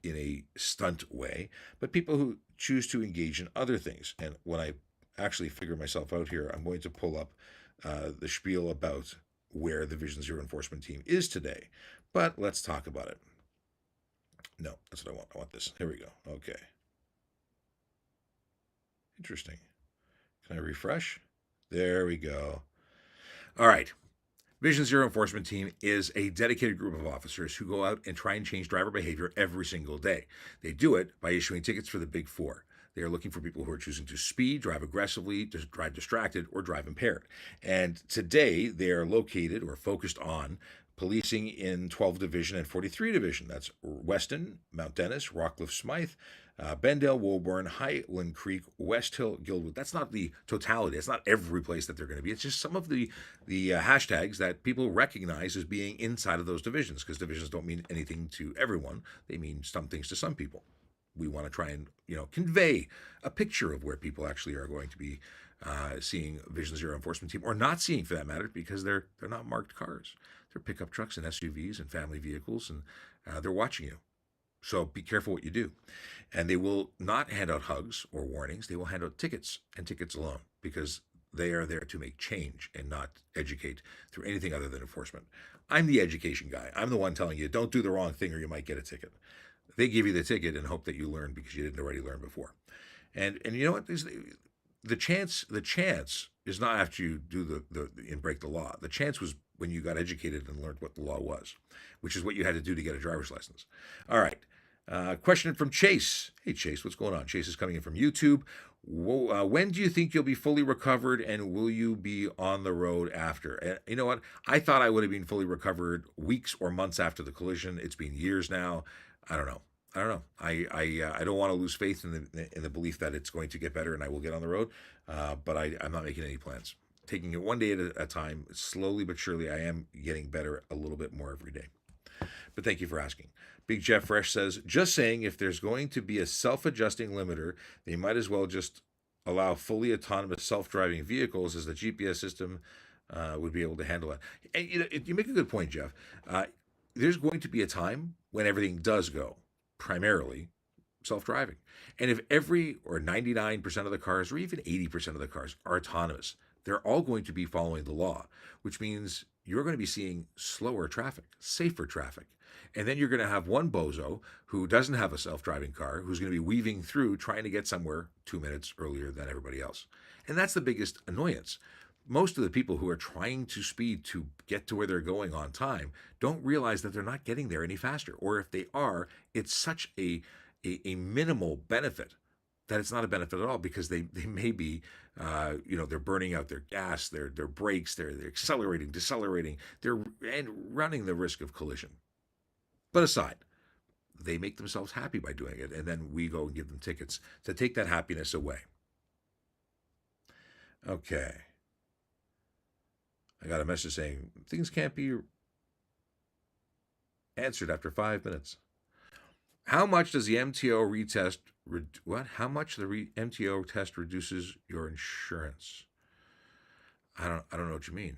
in a stunt way, but people who choose to engage in other things. And when I actually figure myself out here, I'm going to pull up the spiel about where the Vision Zero Enforcement Team is today. But let's talk about it. No, that's what I want. I want this. Here we go. Okay. Interesting. Can I refresh? There we go. All right. Vision Zero Enforcement Team is a dedicated group of officers who go out and try and change driver behavior every single day. They do it by issuing tickets for the Big Four. They are looking for people who are choosing to speed, drive aggressively, drive distracted, or drive impaired. And today, they are located or focused on policing in 12 Division and 43 Division. That's Weston, Mount Dennis, Rockcliffe Smythe, Bendale, Woburn, Highland Creek, West Hill, Guildwood. That's not the totality. It's not every place that they're going to be. It's just some of the hashtags that people recognize as being inside of those divisions, because divisions don't mean anything to everyone. They mean some things to some people. We want to try and convey a picture of where people actually are going to be seeing Vision Zero Enforcement Team, or not seeing for that matter, because they're not marked cars. They're pickup trucks and SUVs and family vehicles, and they're watching you. So be careful what you do. And they will not hand out hugs or warnings. They will hand out tickets, and tickets alone, because they are there to make change and not educate through anything other than enforcement. I'm the education guy. I'm the one telling you, don't do the wrong thing or you might get a ticket. They give you the ticket and hope that you learn because you didn't already learn before. And you know what? The chance is not after you do and break the law. The chance was when you got educated and learned what the law was, which is what you had to do to get a driver's license. All right. Question from Chase. Hey, Chase, what's going on? Chase is coming in from YouTube. When do you think you'll be fully recovered, and will you be on the road after? And you know what? I thought I would have been fully recovered weeks or months after the collision. It's been years now. I don't know. I don't want to lose faith in the belief that it's going to get better and I will get on the road, but I'm not making any plans. Taking it one day at a time, slowly but surely, I am getting better a little bit more every day. But thank you for asking. Big Jeff Fresh says, just saying, if there's going to be a self-adjusting limiter, they might as well just allow fully autonomous self-driving vehicles, as the GPS system would be able to handle it. And you make a good point, Jeff. There's going to be a time when everything does go primarily self-driving. And if 99% of the cars, or even 80% of the cars are autonomous, they're all going to be following the law, which means you're going to be seeing slower traffic, safer traffic. And then you're going to have one bozo who doesn't have a self-driving car who's going to be weaving through trying to get somewhere 2 minutes earlier than everybody else. And that's the biggest annoyance. Most of the people who are trying to speed to get to where they're going on time don't realize that they're not getting there any faster. Or if they are, it's such a minimal benefit that it's not a benefit at all, because they may be, they're burning out their gas, their brakes, they're accelerating, decelerating, and running the risk of collision. But aside, they make themselves happy by doing it, and then we go and give them tickets to take that happiness away. Okay. I got a message saying things can't be answered after 5 minutes. How much does the MTO retest? How much the MTO test reduces your insurance? I don't know what you mean.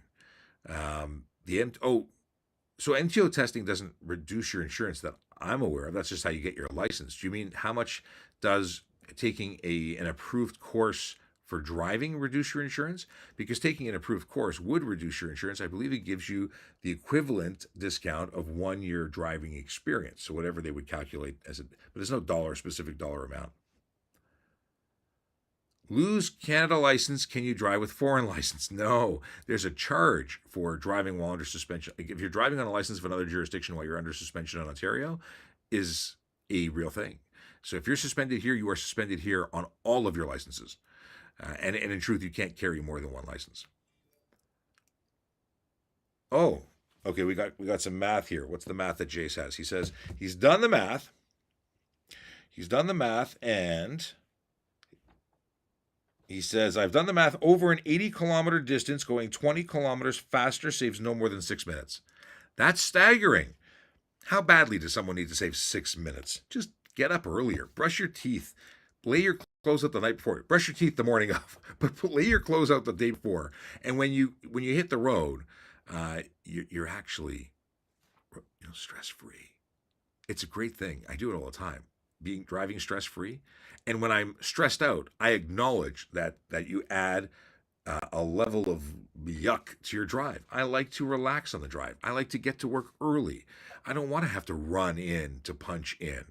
So MTO testing doesn't reduce your insurance that I'm aware of. That's just how you get your license. Do you mean how much does taking an approved course for driving reduce your insurance? Because taking an approved course would reduce your insurance. I believe it gives you the equivalent discount of 1 year driving experience. So whatever they would calculate as it, but there's no specific dollar amount. Lose Canada license, can you drive with foreign license? No, there's a charge for driving while under suspension. If you're driving on a license of another jurisdiction while you're under suspension in Ontario, is a real thing. So if you're suspended here, you are suspended here on all of your licenses. And in truth, you can't carry more than one license. Oh, okay. We got some math here. What's the math that Jace has? He says he's done the math. And he says, I've done the math. Over an 80-kilometer distance, going 20 kilometers faster saves no more than 6 minutes. That's staggering. How badly does someone need to save 6 minutes? Just get up earlier, brush your teeth, lay your clothes out the night before. Brush your teeth the morning of, but lay your clothes out the day before. And when you hit the road, you're actually stress-free. It's a great thing. I do it all the time. Driving stress-free. And when I'm stressed out, I acknowledge that you add a level of yuck to your drive. I like to relax on the drive. I like to get to work early. I don't want to have to run in to punch in.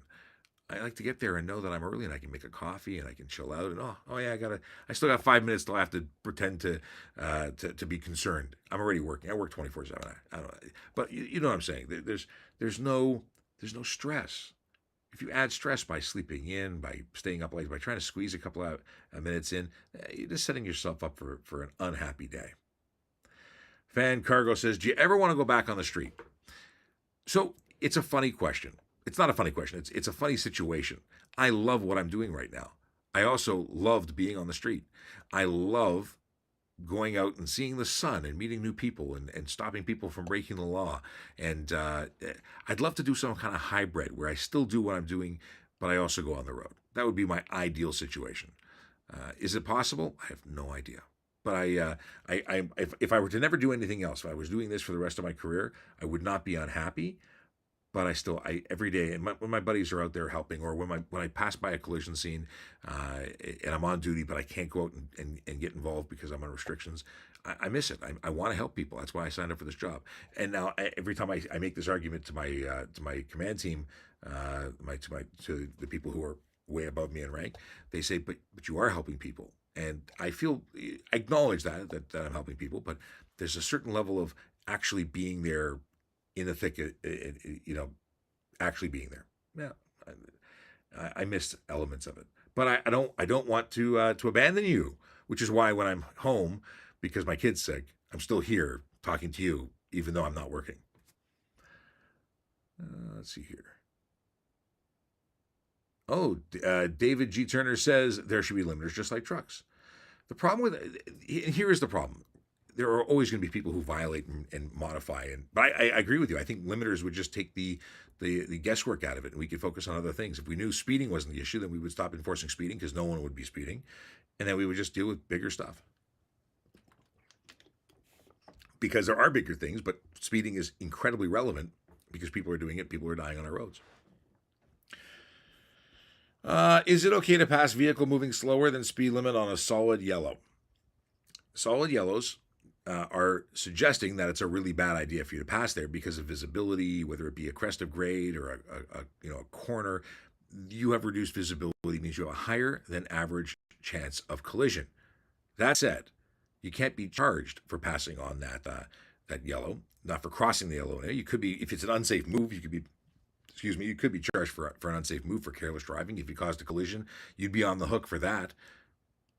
I like to get there and know that I'm early and I can make a coffee and I can chill out and I still got 5 minutes till I have to pretend to be concerned. I'm already working. I work 24/7. I don't know. But you know what I'm saying. There's no stress. If you add stress by sleeping in, by staying up late, by trying to squeeze a couple of minutes in, you're just setting yourself up for an unhappy day. Fan Cargo says, do you ever want to go back on the street? So it's a funny question. It's not a funny question. It's a funny situation. I love what I'm doing right now. I also loved being on the street. I love going out and seeing the sun and meeting new people and stopping people from breaking the law. And I'd love to do some kind of hybrid where I still do what I'm doing, but I also go on the road. That would be my ideal situation. Is it possible? I have no idea. But if I were to never do anything else, if I was doing this for the rest of my career, I would not be unhappy. But I every day, and when my buddies are out there helping, or when I pass by a collision scene, and I'm on duty, but I can't go out and get involved because I'm on restrictions, I miss it. I want to help people. That's why I signed up for this job. And now every time I make this argument to my command team, to the people who are way above me in rank, they say, but you are helping people, and I acknowledge that I'm helping people, but there's a certain level of actually being there in the thick, actually being there. Yeah, I miss elements of it, but I don't want to abandon you, which is why when I'm home, because my kid's sick, I'm still here talking to you, even though I'm not working. Let's see here. Oh, David G. Turner says there should be limiters just like trucks. The problem here is the problem. There are always going to be people who violate and modify. But I agree with you. I think limiters would just take the guesswork out of it, and we could focus on other things. If we knew speeding wasn't the issue, then we would stop enforcing speeding because no one would be speeding, and then we would just deal with bigger stuff. Because there are bigger things, but speeding is incredibly relevant because people are doing it. People are dying on our roads. Is it okay to pass vehicle moving slower than speed limit on a solid yellow? Solid yellows are suggesting that it's a really bad idea for you to pass there because of visibility, whether it be a crest of grade or a corner. You have reduced visibility means you have a higher than average chance of collision. That said, you can't be charged for passing on that yellow, not for crossing the yellow. You could be, if it's an unsafe move, you could be charged for an unsafe move for careless driving. If you caused a collision, you'd be on the hook for that.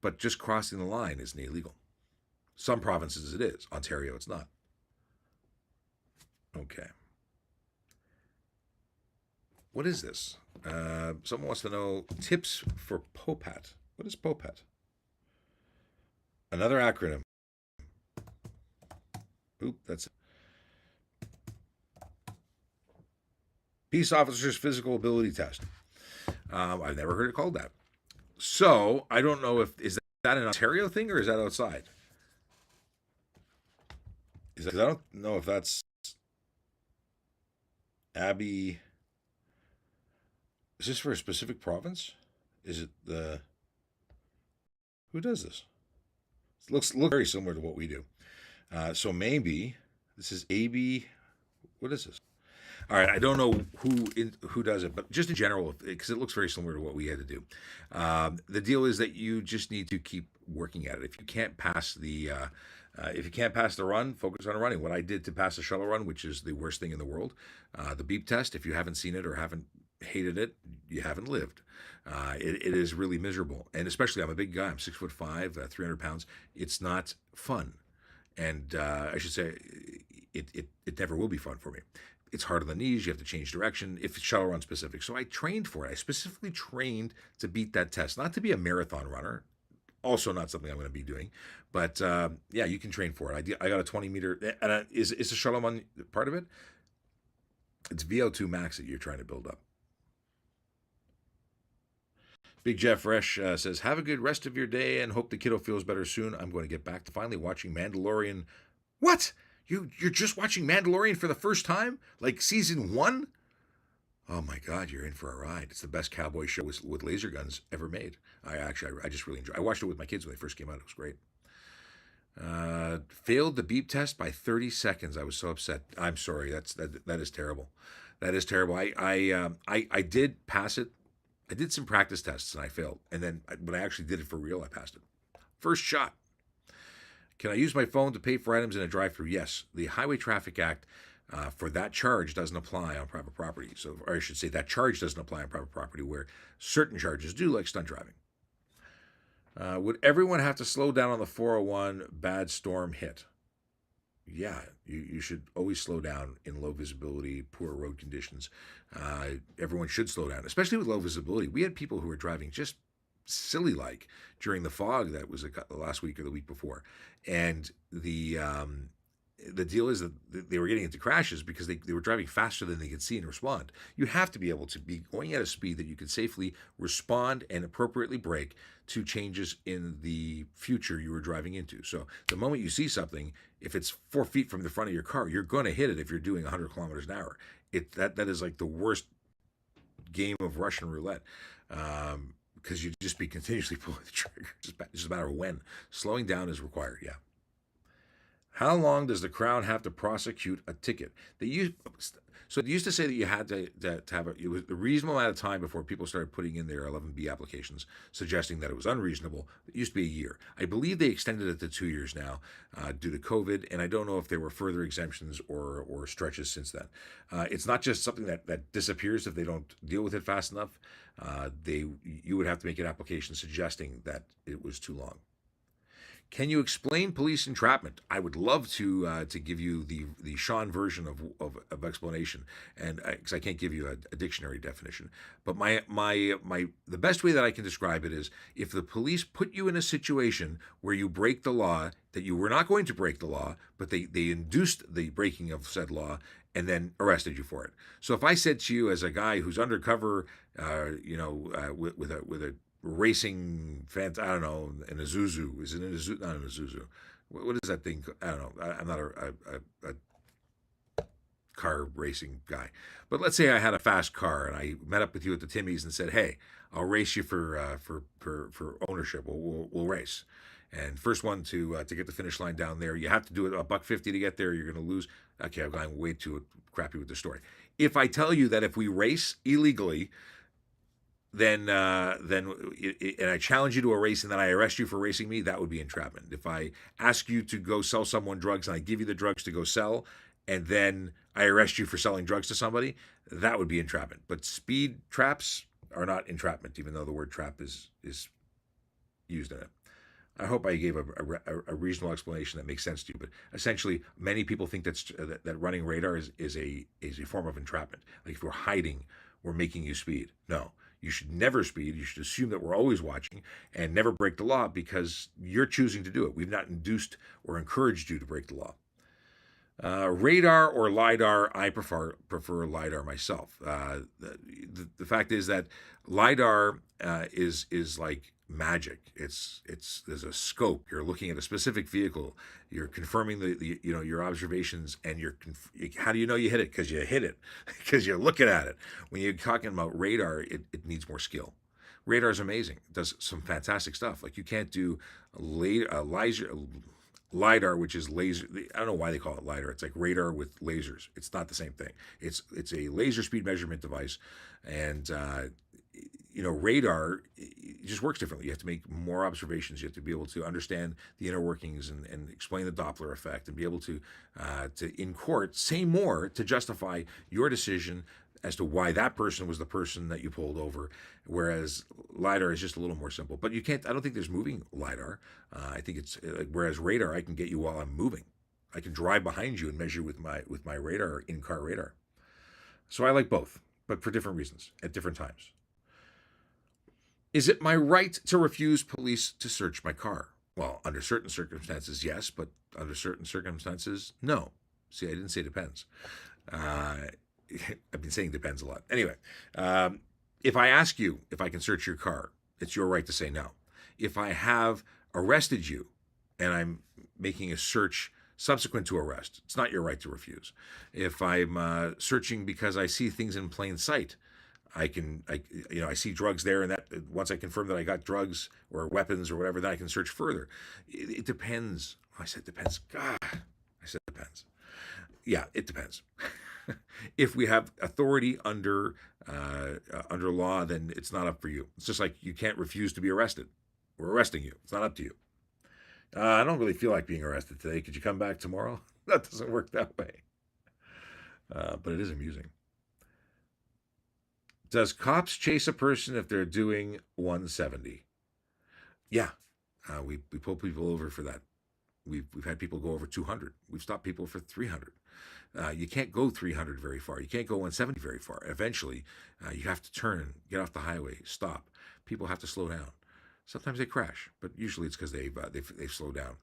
But just crossing the line isn't illegal. Some provinces it is. Ontario, it's not. Okay. What is this? Someone wants to know tips for POPAT. What is POPAT? Another acronym. Oop, that's Peace Officer's Physical Ability Test. I've never heard it called that. So I don't know if is that an Ontario thing or is that outside? I don't know if that's Abby. Is this for a specific province? Is it the who does this? It looks very similar to what we do. So maybe this is AB. What is this? All right, I don't know who does it, but just in general, because it looks very similar to what we had to do. The deal is that you just need to keep working at it. If you can't pass the run, focus on running. What I did to pass the shuttle run, which is the worst thing in the world, the beep test. If you haven't seen it or haven't hated it, you haven't lived. It is really miserable, and especially I'm a big guy. I'm 6'5", 300 pounds. It's not fun, and I should say it never will be fun for me. It's hard on the knees. You have to change direction if it's shuttle run specific. So I trained for it. I specifically trained to beat that test, not to be a marathon runner. Also, not something I'm going to be doing, but yeah, you can train for it. I got a 20-meter, and is the shuttle run part of it? It's VO2 max that you're trying to build up. Big Jeff Fresh says, "Have a good rest of your day and hope the kiddo feels better soon. I'm going to get back to finally watching Mandalorian." What? You're just watching Mandalorian for the first time? Like season 1? Oh my God, you're in for a ride. It's the best cowboy show with laser guns ever made. I just really enjoy it. I watched it with my kids when they first came out. It was great. Failed the beep test by 30 seconds. I was so upset. I'm sorry. That is terrible. That is terrible. I did pass it. I did some practice tests and I failed. And then when I actually did it for real, I passed it. First shot. Can I use my phone to pay for items in a drive-through? Yes. The Highway Traffic Act for that charge doesn't apply on private property. So, or I should say that charge doesn't apply on private property where certain charges do, like stunt driving. Would everyone have to slow down on the 401 bad storm hit? Yeah, you should always slow down in low visibility, poor road conditions. Everyone should slow down, especially with low visibility. We had people who were driving just silly like during the fog that was last week or the week before, and the deal is that they were getting into crashes because they were driving faster than they could see and respond. You have to be able to be going at a speed that you can safely respond and appropriately brake to changes in the future you were driving into. So the moment you see something, if it's 4 feet from the front of your car, you're going to hit it if you're doing 100 kilometers an hour. That is like the worst game of Russian roulette. Because you'd just be continuously pulling the trigger. Just a matter of when. Slowing down is required, yeah. How long does the Crown have to prosecute a ticket? So it used to say that you had to have it was a reasonable amount of time before people started putting in their 11B applications, suggesting that it was unreasonable. It used to be a year. I believe they extended it to 2 years now due to COVID, and I don't know if there were further exemptions or stretches since then. It's not just something that disappears if they don't deal with it fast enough. You would have to make an application suggesting that it was too long. Can you explain police entrapment? I would love to give you the Sean version of explanation, and because I can't give you a dictionary definition. But the best way that I can describe it is if the police put you in a situation where you break the law, that you were not going to break the law, but they induced the breaking of said law and then arrested you for it. So if I said to you as a guy who's undercover, with a racing fans, I don't know, an Isuzu. Is it an Isuzu? Not an Isuzu. What is that thing? I don't know. I'm not a car racing guy. But let's say I had a fast car and I met up with you at the Timmy's and said, "Hey, I'll race you for ownership. We'll race." And first one to get the finish line down there, you have to do it $1.50 to get there. You're going to lose. Okay, I'm going way too crappy with the story. If I tell you that if we race illegally, then and I challenge you to a race and then I arrest you for racing me, that would be entrapment. If I ask you to go sell someone drugs and I give you the drugs to go sell, and then I arrest you for selling drugs to somebody, that would be entrapment. But speed traps are not entrapment, even though the word trap is used in it. I hope I gave a reasonable explanation that makes sense to you. But essentially, many people think that running radar is a form of entrapment. Like if we're hiding, we're making you speed. No, you should never speed. You should assume that we're always watching and never break the law because you're choosing to do it. We've not induced or encouraged you to break the law. Radar or LiDAR, I prefer LiDAR myself. The fact is that LiDAR is like magic. It's there's a scope. You're looking at a specific vehicle. You're confirming the your observations, and how do you know you hit it? Because you hit it, because you're looking at it. When you're talking about radar, it needs more skill. Radar is amazing. It does some fantastic stuff. Like you can't do LiDAR, which is laser. I don't know why they call it LiDAR. It's like radar with lasers. It's not the same thing. It's a laser speed measurement device, and radar it just works differently. You have to make more observations. You have to be able to understand the inner workings and explain the Doppler effect, and be able to in court say more to justify your decision as to why that person was the person that you pulled over, whereas LiDAR is just a little more simple. But you can't, I don't think there's moving LiDAR. I think it's, whereas radar, I can get you while I'm moving. I can drive behind you and measure with my radar, in-car radar. So I like both, but for different reasons, at different times. Is it my right to refuse police to search my car? Well, under certain circumstances, yes, but under certain circumstances, no. See, I didn't say depends. I've been saying depends a lot. Anyway, if I ask you if I can search your car, it's your right to say no. If I have arrested you and I'm making a search subsequent to arrest, it's not your right to refuse. If I'm searching because I see things in plain sight, I see drugs there, and that once I confirm that I got drugs or weapons or whatever, then I can search further. It depends. I said depends. God, I said depends. Yeah, it depends. If we have authority under law, then it's not up for you. It's just like you can't refuse to be arrested. We're arresting you. It's not up to you. I don't really feel like being arrested today. Could you come back tomorrow? That doesn't work that way. But it is amusing. Does cops chase a person if they're doing 170? Yeah, we pull people over for that. We've had people go over 200. We've stopped people for 300. You can't go 300 very far. You can't go 170 very far. Eventually, you have to turn, get off the highway, stop. People have to slow down. Sometimes they crash, but usually it's because they've slowed down.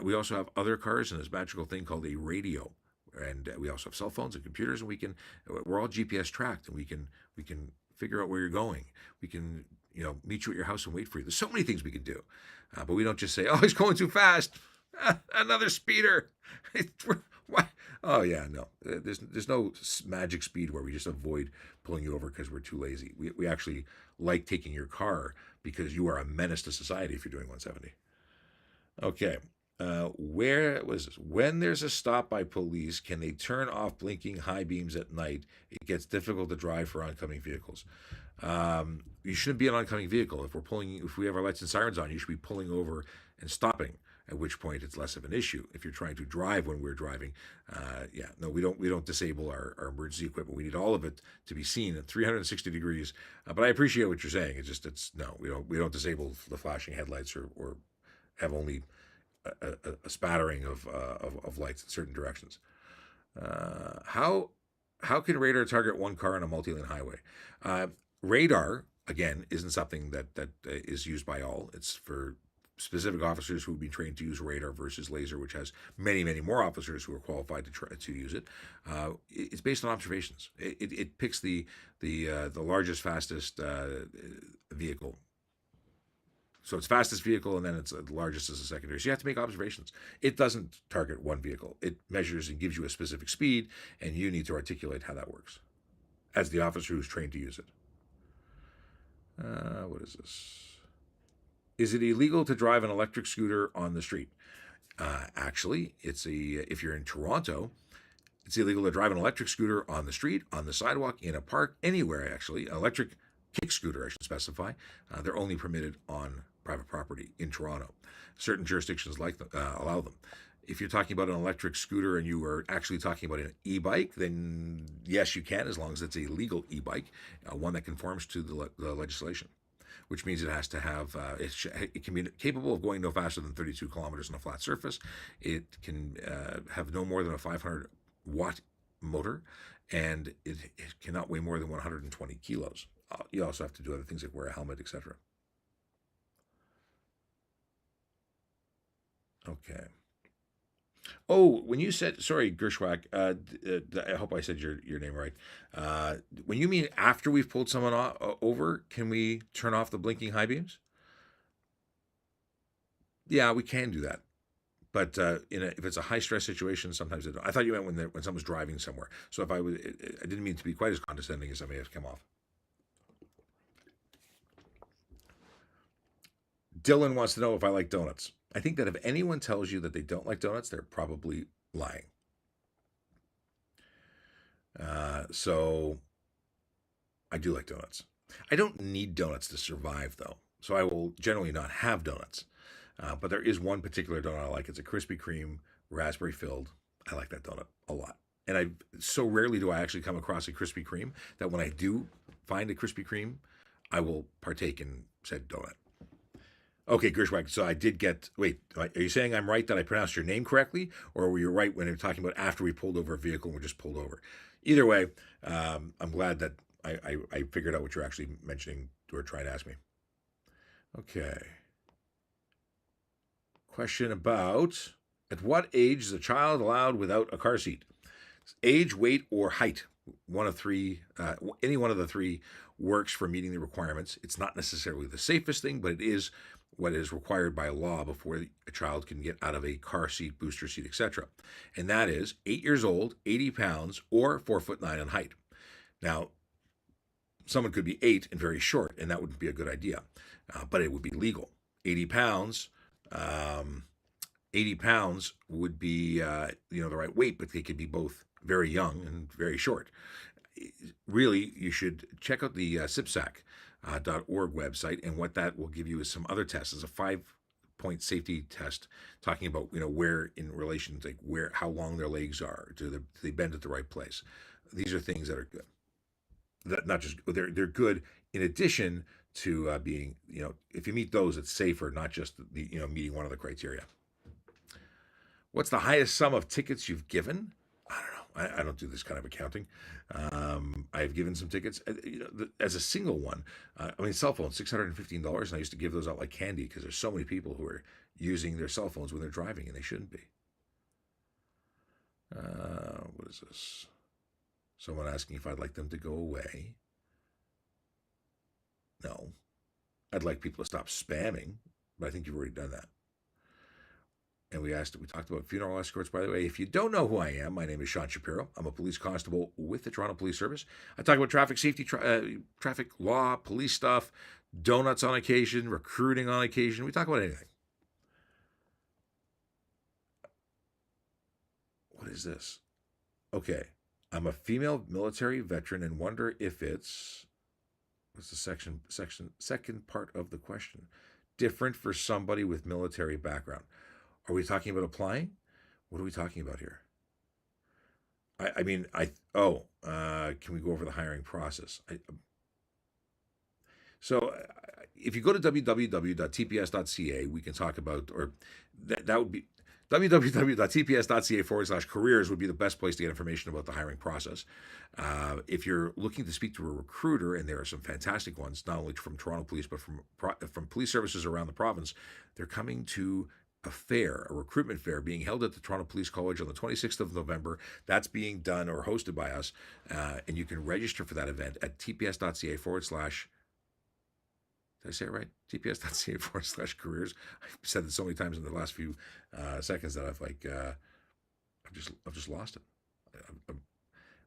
We also have other cars and this magical thing called a radio, and we also have cell phones and computers, and we're all GPS tracked, and we can figure out where you're going. We can meet you at your house and wait for you. There's so many things we can do, but we don't just say, "Oh, he's going too fast." Another speeder. What? Oh yeah, no. There's no magic speed where we just avoid pulling you over because we're too lazy. We actually like taking your car because you are a menace to society if you're doing 170. Okay. Where was this? When there's a stop by police, can they turn off blinking high beams at night? It gets difficult to drive for oncoming vehicles. You shouldn't be an oncoming vehicle. If we have our lights and sirens on, you should be pulling over and stopping. At which point it's less of an issue. If you're trying to drive when we're driving, we don't disable our emergency equipment. We need all of it to be seen at 360 degrees. But I appreciate what you're saying. We don't disable the flashing headlights or have only a spattering of lights in certain directions. How can radar target one car on a multi-lane highway? Radar again isn't something that is used by all. It's for specific officers who have been trained to use radar versus laser, which has many, many more officers who are qualified to use it. It's based on observations. It picks the largest, fastest vehicle. So it's fastest vehicle, and then it's the largest as a secondary. So you have to make observations. It doesn't target one vehicle. It measures and gives you a specific speed, and you need to articulate how that works as the officer who's trained to use it. What is this? Is it illegal to drive an electric scooter on the street? Actually, if you're in Toronto, it's illegal to drive an electric scooter on the street, on the sidewalk, in a park, anywhere. Actually, an electric kick scooter, I should specify. They're only permitted on private property in Toronto. Certain jurisdictions allow them. If you're talking about an electric scooter and you are actually talking about an e-bike, then yes, you can, as long as it's a legal e-bike, one that conforms to the legislation, which means it has to have, it can be capable of going no faster than 32 kilometers on a flat surface. It can have no more than a 500-watt motor, and it cannot weigh more than 120 kilos. You also have to do other things like wear a helmet, etc. Okay. Oh, when you said, sorry, Gershwag, I hope I said your name right. When you mean after we've pulled someone over, can we turn off the blinking high beams? Yeah, we can do that. But if it's a high stress situation, sometimes they don't. I thought you meant when someone's driving somewhere. So if I didn't mean to be quite as condescending as I may have come off. Dylan wants to know if I like donuts. I think that if anyone tells you that they don't like donuts, they're probably lying. So I do like donuts. I don't need donuts to survive, though. So I will generally not have donuts. But there is one particular donut I like. It's a Krispy Kreme, raspberry filled. I like that donut a lot. And so rarely do I actually come across a Krispy Kreme that when I do find a Krispy Kreme, I will partake in said donut. Okay, Gershwag. So I did get. Wait, are you saying I'm right that I pronounced your name correctly, or were you right when you're talking about after we pulled over a vehicle and we just pulled over? Either way, I'm glad that I figured out what you're actually mentioning or trying to ask me. Okay. Question about at what age is a child allowed without a car seat? Age, weight, or height. One of three. Any one of the three works for meeting the requirements. It's not necessarily the safest thing, but it is what is required by law before a child can get out of a car seat, booster seat, etc. And that is 8 years old, 80 pounds, or 4'9" in height. Now, someone could be 8 and very short, and that wouldn't be a good idea, but it would be legal. 80 pounds. 80 pounds would be the right weight, but they could be both very young and very short. Really, you should check out the CIPSAC.org website, and what that will give you is some other tests. It's a 5-point safety test talking about where in relation to how long their legs are, do they bend at the right place. These are things that are good. That not just they're good in addition to being if you meet those, it's safer, not just meeting one of the criteria. What's the highest sum of tickets you've given? I don't know. I don't do this kind of accounting. I've given some tickets as a single one. Cell phones, $615, and I used to give those out like candy because there's so many people who are using their cell phones when they're driving, and they shouldn't be. What is this? Someone asking if I'd like them to go away. No. I'd like people to stop spamming, but I think you've already done that. And we talked about funeral escorts, by the way. If you don't know who I am, my name is Sean Shapiro. I'm a police constable with the Toronto Police Service. I talk about traffic safety, traffic law, police stuff, donuts on occasion, recruiting on occasion. We talk about anything. What is this? Okay. I'm a female military veteran and wonder if it's what's the second part of the question? Different for somebody with military background. Are we talking about applying? What are we talking about here? Can we go over the hiring process? If you go to www.tps.ca, we can talk about, or that would be www.tps.ca/careers would be the best place to get information about the hiring process. If you're looking to speak to a recruiter, and there are some fantastic ones, not only from Toronto Police, but from police services around the province, they're coming to a recruitment fair being held at the Toronto Police College on the 26th of November. That's being done or hosted by us, and you can register for that event at tps.ca/ did I say it right? tps.ca/careers. I've said it so many times in the last few seconds that I've just lost it.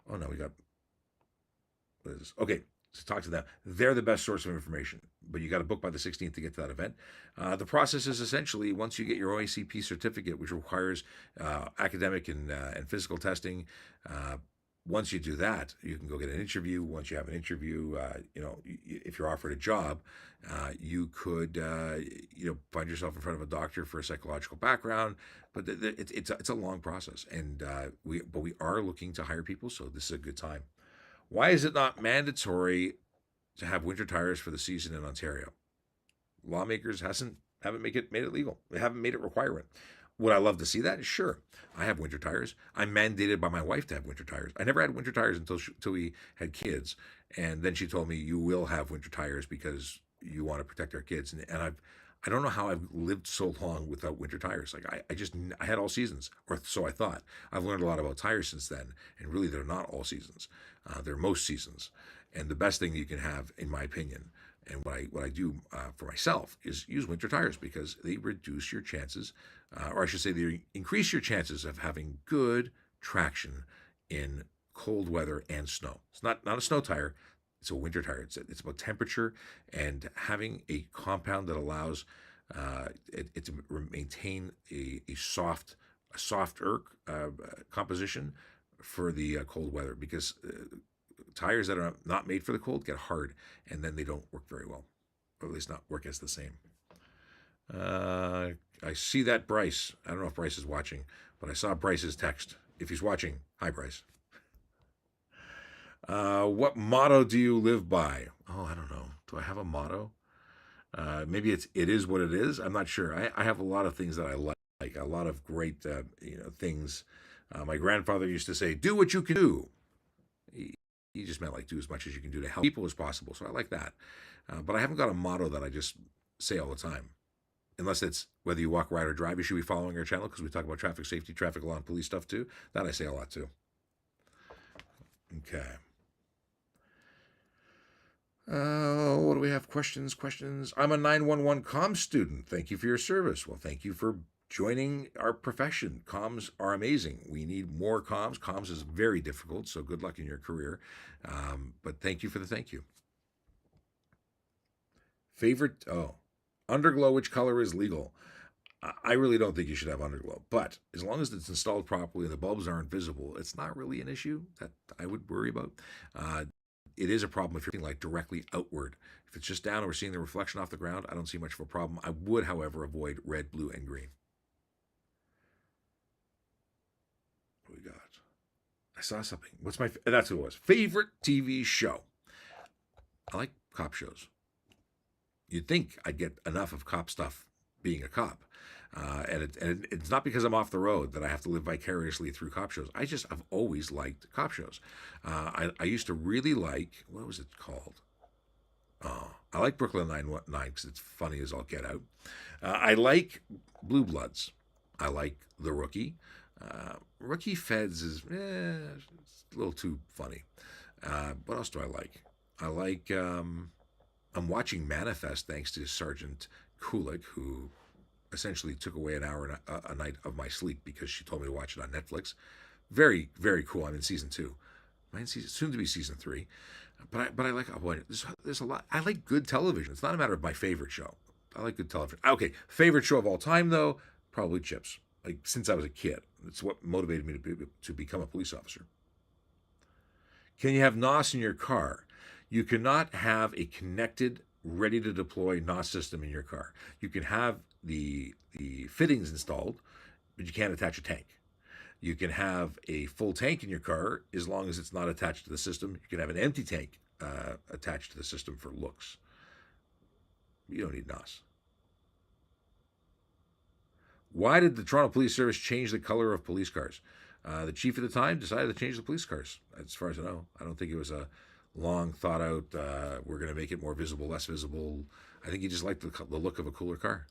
Oh no, we got, what is this? Okay, So talk to them. They're the best source of information. But you got to book by the 16th to get to that event. The process is essentially once you get your OACP certificate, which requires academic and physical testing. Once you do that, you can go get an interview. Once you have an interview, if you're offered a job, you could, find yourself in front of a doctor for a psychological background. But it's a long process, and we are looking to hire people, so this is a good time. Why is it not mandatory to have winter tires for the season in Ontario? Lawmakers haven't made it legal. They haven't made it requirement. Would I love to see that? Sure. I have winter tires. I'm mandated by my wife to have winter tires. I never had winter tires until we had kids, and then she told me you will have winter tires because you want to protect our kids. And I don't know how I've lived so long without winter tires. Like I had all seasons, or so I thought. I've learned a lot about tires since then, and really they're not all seasons. They're most seasons. And the best thing you can have, in my opinion, and what I do for myself is use winter tires because they reduce your chances, or I should say, they increase your chances of having good traction in cold weather and snow. It's not a snow tire; it's a winter tire. It's about temperature and having a compound that allows it to maintain a softer composition for the cold weather because tires that are not made for the cold get hard and then they don't work very well, or at least not work as the same. I see that Bryce. I don't know if Bryce is watching, but I saw Bryce's text. If he's watching, hi Bryce. What motto do you live by? Oh, I don't know. Do I have a motto? Maybe it is what it is. I'm not sure. I have a lot of things that I like. A lot of great things. My grandfather used to say, "Do what you can do." He just meant like do as much as you can do to help people as possible. So I like that. But I haven't got a motto that I just say all the time. Unless it's whether you walk, ride, or drive, you should be following our channel because we talk about traffic safety, traffic law, and police stuff too. That I say a lot too. Okay. What do we have? Questions? I'm a 911 comms student. Thank you for your service. Well, thank you for joining our profession. Comms are amazing. We need more comms. Comms is very difficult, so good luck in your career. But thank you for the thank you. Favorite, underglow, which color is legal? I really don't think you should have underglow, but as long as it's installed properly and the bulbs aren't visible, it's not really an issue that I would worry about. It is a problem if you're like directly outward. If it's just down and we're seeing the reflection off the ground, I don't see much of a problem. I would, however, avoid red, blue, and green. What we got? I saw something. That's what it was. Favorite TV show? I like cop shows. You'd think I'd get enough of cop stuff being a cop. And it's not because I'm off the road that I have to live vicariously through cop shows. I've always liked cop shows. I used to really like, what was it called? I like Brooklyn Nine-Nine because it's funny as all get out. I like Blue Bloods. I like The Rookie. Rookie Feds is it's a little too funny. What else do I like? I like, I'm watching Manifest thanks to Sergeant Kulik, who essentially took away an hour a night of my sleep because she told me to watch it on Netflix. Very, very cool. I'm in season 2. Soon to be season 3. But I like, there's a lot. I like good television. It's not a matter of my favorite show. I like good television. Okay, favorite show of all time, though, probably Chips. Like, since I was a kid. It's what motivated me to become a police officer. Can you have NOS in your car? You cannot have a connected, ready-to-deploy NOS system in your car. You can have the fittings installed, but you can't attach a tank. You can have a full tank in your car as long as it's not attached to the system. You can have an empty tank attached to the system for looks. You don't need NOS. Why did the Toronto Police Service change the color of police cars? The chief at the time decided to change the police cars, as far as I know. I don't think it was a long thought out, we're going to make it more visible, less visible. I think he just liked the look of a cooler car.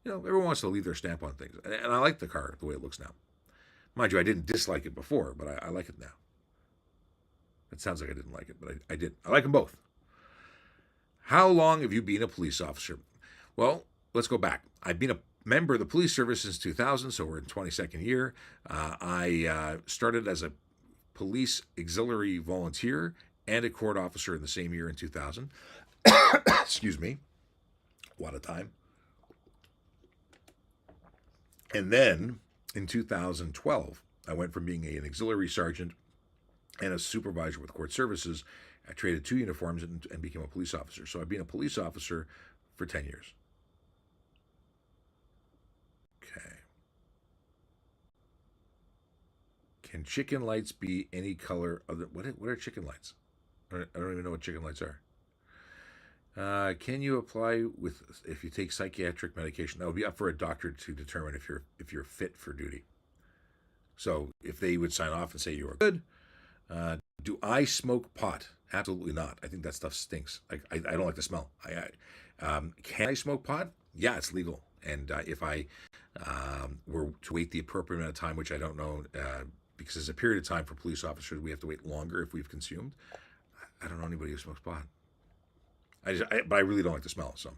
Everyone wants to leave their stamp on things. And I like the car the way it looks now. Mind you, I didn't dislike it before, but I like it now. It sounds like I didn't like it, but I did. I like them both. How long have you been a police officer? Well, let's go back. I've been a member of the police service since 2000, so we're in 22nd year. I started as a police auxiliary volunteer and a court officer in the same year in 2000. Excuse me. What a time. And then in 2012, I went from being an auxiliary sergeant and a supervisor with court services. I traded 2 uniforms and became a police officer. So I've been a police officer for 10 years. Okay. Can chicken lights be any color other? What are chicken lights? I don't even know what chicken lights are. Can you apply with if you take psychiatric medication? That would be up for a doctor to determine if you're fit for duty. So if they would sign off and say you are good, do I smoke pot? Absolutely not. I think that stuff stinks. I don't like the smell. Can I smoke pot? Yeah, it's legal. And if I were to wait the appropriate amount of time, which I don't know, because there's a period of time for police officers, we have to wait longer if we've consumed. I don't know anybody who smokes pot. But I really don't like the smell. So,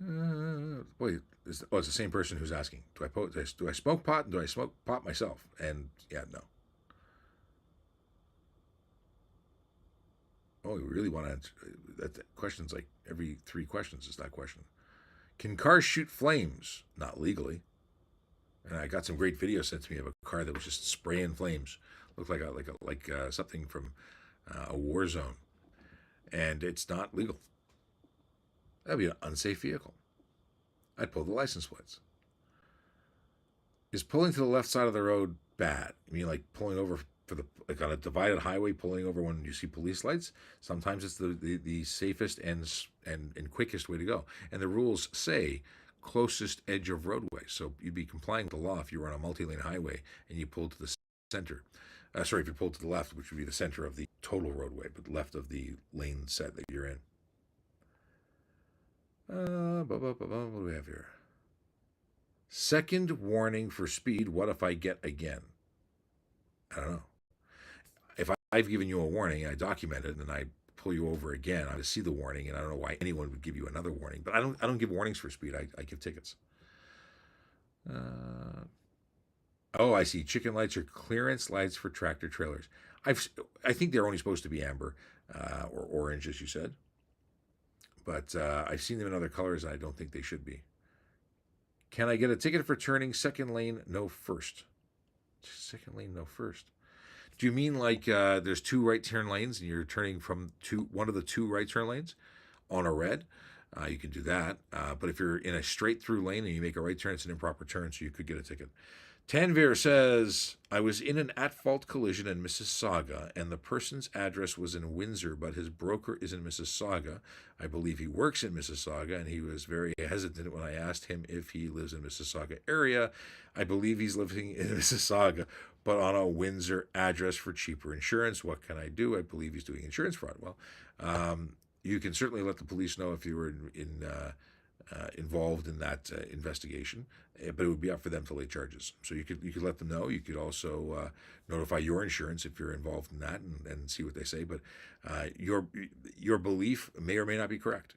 it's the same person who's asking. Do I smoke pot? And do I smoke pot myself? And yeah, no. Oh, you really want to answer that question's like every 3 questions is that question. Can cars shoot flames? Not legally. And I got some great videos sent to me of a car that was just spraying flames. Looked like something from a war zone. And it's not legal. That'd be an unsafe vehicle. I'd pull the license plates. Is pulling to the left side of the road bad? I mean, like pulling over like on a divided highway, pulling over when you see police lights. Sometimes it's the safest and quickest way to go. And the rules say closest edge of roadway. So you'd be complying with the law if you were on a multi-lane highway and you pulled to the center. If you pulled to the left, which would be the center of the total roadway, but left of the lane set that you're in. What do we have here? Second warning for speed. What if I get again? I don't know. If I've given you a warning, I document it, and I pull you over again, I see the warning, and I don't know why anyone would give you another warning. But I don't give warnings for speed. I give tickets. Oh, I see. Chicken lights are clearance lights for tractor trailers. I think they're only supposed to be amber or orange, as you said. But I've seen them in other colors, and I don't think they should be. Can I get a ticket for turning second lane, no first? Second lane, no first. Do you mean like there's 2 right turn lanes and you're turning from one of the 2 right turn lanes on a red? You can do that. But if you're in a straight through lane and you make a right turn, it's an improper turn, so you could get a ticket. Tanvir says, I was in an at-fault collision in Mississauga, and the person's address was in Windsor, but his broker is in Mississauga. I believe he works in Mississauga, and he was very hesitant when I asked him if he lives in Mississauga area. I believe he's living in Mississauga, but on a Windsor address for cheaper insurance. What can I do? I believe he's doing insurance fraud. Well, you can certainly let the police know if you were involved in that investigation, but it would be up for them to lay charges. So you could let them know. You could also notify your insurance if you're involved in that and see what they say. But your belief may or may not be correct,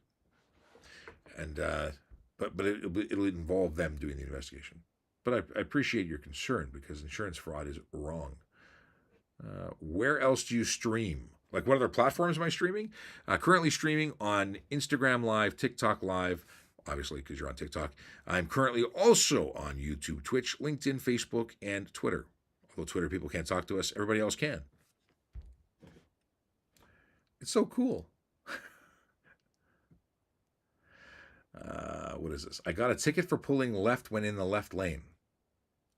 and but it'll involve them doing the investigation. But I appreciate your concern because insurance fraud is wrong. Where else do you stream? Like, what other platforms am I streaming? Currently streaming on Instagram Live, TikTok Live, obviously because you're on TikTok. I'm currently also on YouTube, Twitch, LinkedIn, Facebook, and Twitter. Although Twitter people can't talk to us, everybody else can. It's so cool. What is this? I got a ticket for pulling left when in the left lane.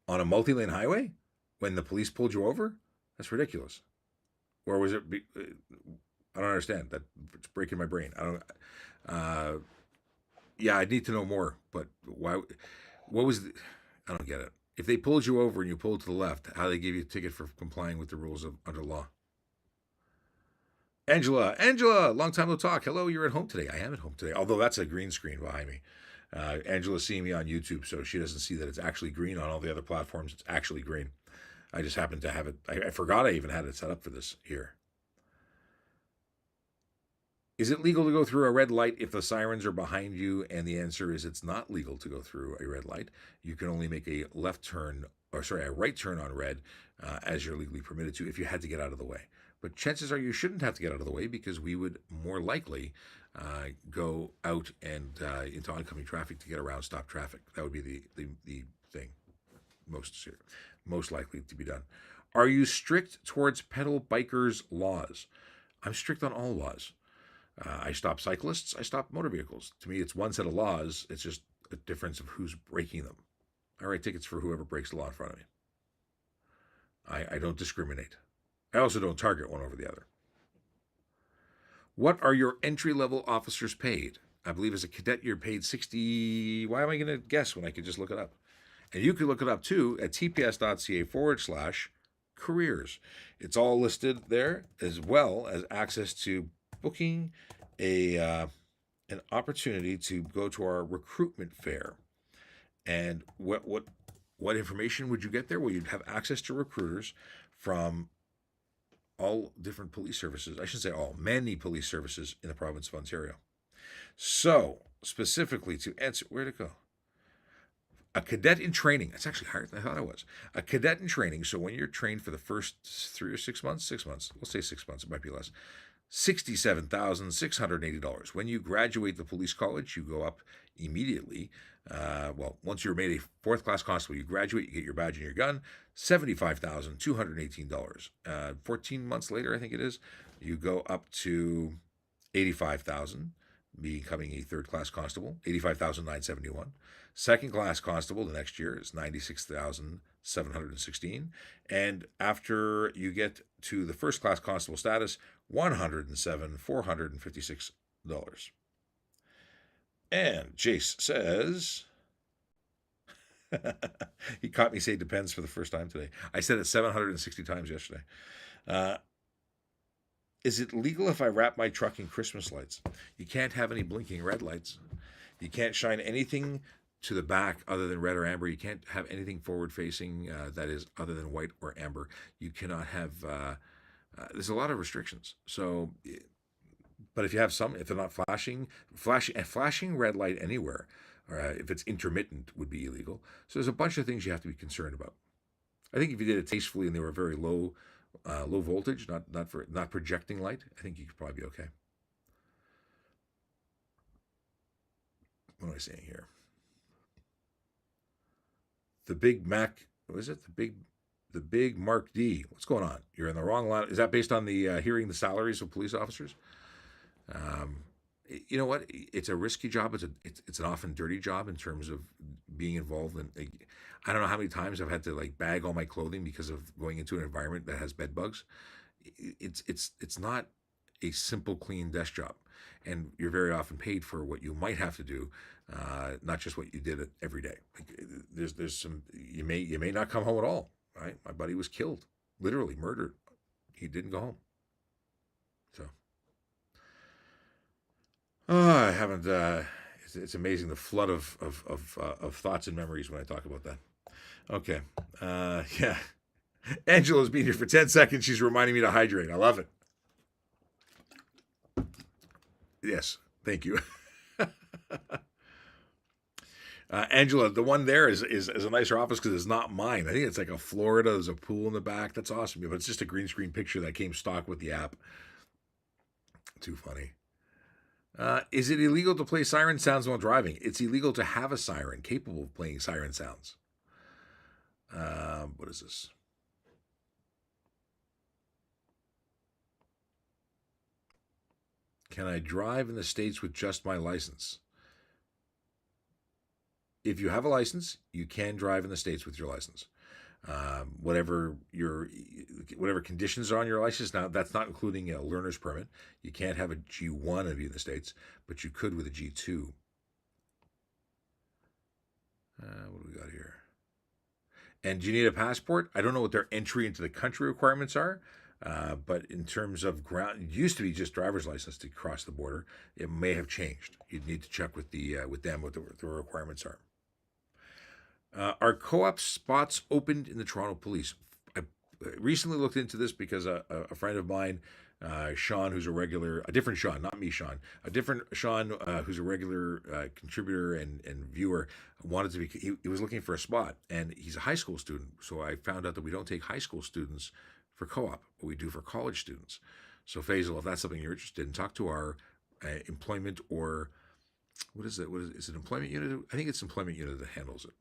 On a multi-lane highway? When the police pulled you over? That's ridiculous. Or was it? I don't understand. It's breaking my brain. I don't. Yeah, I need to know more. But why? What was? I don't get it. If they pulled you over and you pulled to the left, how they gave you a ticket for complying with the rules under law? Angela, long time no talk. Hello, you're at home today. I am at home today. Although that's a green screen behind me. Angela's seeing me on YouTube, so she doesn't see that it's actually green on all the other platforms. It's actually green. I just happened to have it. I forgot I even had it set up for this here. Is it legal to go through a red light if the sirens are behind you? And the answer is it's not legal to go through a red light. You can only make a right turn on red as you're legally permitted to if you had to get out of the way. But chances are you shouldn't have to get out of the way because we would more likely go out and into oncoming traffic to get around stop traffic. That would be the thing most most likely to be done. Are you strict towards pedal bikers' laws? I'm strict on all laws. I stop cyclists. I stop motor vehicles. To me, it's one set of laws. It's just a difference of who's breaking them. I write tickets for whoever breaks the law in front of me. I don't discriminate. I also don't target one over the other. What are your entry level officers paid? I believe as a cadet you're paid 60. Why am I going to guess when I could just look it up? And you can look it up too at tps.ca/careers. It's all listed there, as well as access to booking an opportunity to go to our recruitment fair. And what information would you get there? Well, you'd have access to recruiters from all different police services. I should say all, many police services in the province of Ontario. So, specifically to answer, where'd it go? A cadet in training. That's actually higher than I thought it was. A cadet in training. So when you're trained for the first 3 or 6 months, 6 months, we'll say 6 months, it might be less. $67,680. When you graduate the police college, you go up immediately. Once you're made a fourth class constable, you graduate, you get your badge and your gun, $75,218. 14 months later, I think it is, you go up to $85,000, becoming a third class constable, $85,971. Second class constable the next year is $96,716. And after you get to the first class constable status, $107,456. And Jace says, he caught me say depends for the first time today. I said it 760 times yesterday. Is it legal if I wrap my truck in Christmas lights? You can't have any blinking red lights. You can't shine anything to the back other than red or amber. You can't have anything forward facing that is other than white or amber. You cannot have, there's a lot of restrictions. So, but if you have some, if they're not flashing red light anywhere, or if it's intermittent would be illegal. So there's a bunch of things you have to be concerned about. I think if you did it tastefully and they were very low voltage, not projecting light, I think you could probably be okay. What am I saying here? The Big Mac, what is it? The Big Mark D. What's going on? You're in the wrong line. Is that based on the hearing the salaries of police officers? You know what? It's a risky job. It's an often dirty job in terms of being involved in. I don't know how many times I've had to bag all my clothing because of going into an environment that has bed bugs. It's not a simple clean desk job, and you're very often paid for what you might have to do, not just what you did every day. There's some you may not come home at all. Right? My buddy was killed, literally murdered. He didn't go home. So. I haven't. It's amazing the flood of thoughts and memories when I talk about that. Okay. Yeah. Angela's been here for 10 seconds. She's reminding me to hydrate. I love it. Yes. Thank you. Angela, the one there is a nicer office because it's not mine. I think it's like a Florida. There's a pool in the back. That's awesome. But it's just a green screen picture that came stock with the app. Too funny. Is it illegal to play siren sounds while driving? It's illegal to have a siren capable of playing siren sounds. What is this? Can I drive in the States with just my license? If you have a license, you can drive in the States with your license. Whatever conditions are on your license. Now, that's not including a learner's permit. You can't have a G1 of you in the States, but you could with a G2. What do we got here? And do you need a passport? I don't know what their entry into the country requirements are, but in terms of ground, it used to be just driver's license to cross the border. It may have changed. You'd need to check with them what the requirements are. Are co-op spots opened in the Toronto Police? I recently looked into this because a friend of mine, Sean, who's a different Sean, not me, Sean, a different Sean, who's a regular contributor and viewer, wanted to be, he was looking for a spot, and he's a high school student. So I found out that we don't take high school students for co-op, what we do for college students. So Faisal, if that's something you're interested in, talk to our employment or what is it? What is it? Employment unit? I think it's employment unit that handles it.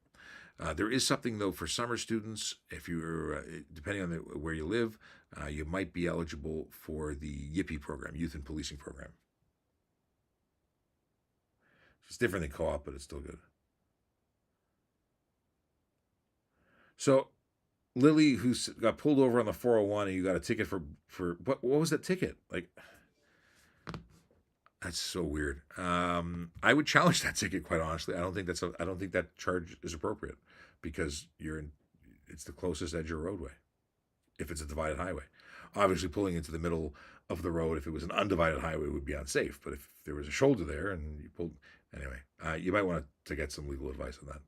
There is something though for summer students. If you're depending on where you live, you might be eligible for the YIPPY program, Youth and Policing Program. It's different than co-op, but it's still good. So Lily, who got pulled over on the 401, and you got a ticket for what was that ticket? Like, that's so weird. I would challenge that ticket, quite honestly. I don't think that charge is appropriate because it's the closest edge of roadway. If it's a divided highway, obviously pulling into the middle of the road, if it was an undivided highway, would be unsafe. But if there was a shoulder there and you pulled, anyway, you might want to get some legal advice on that.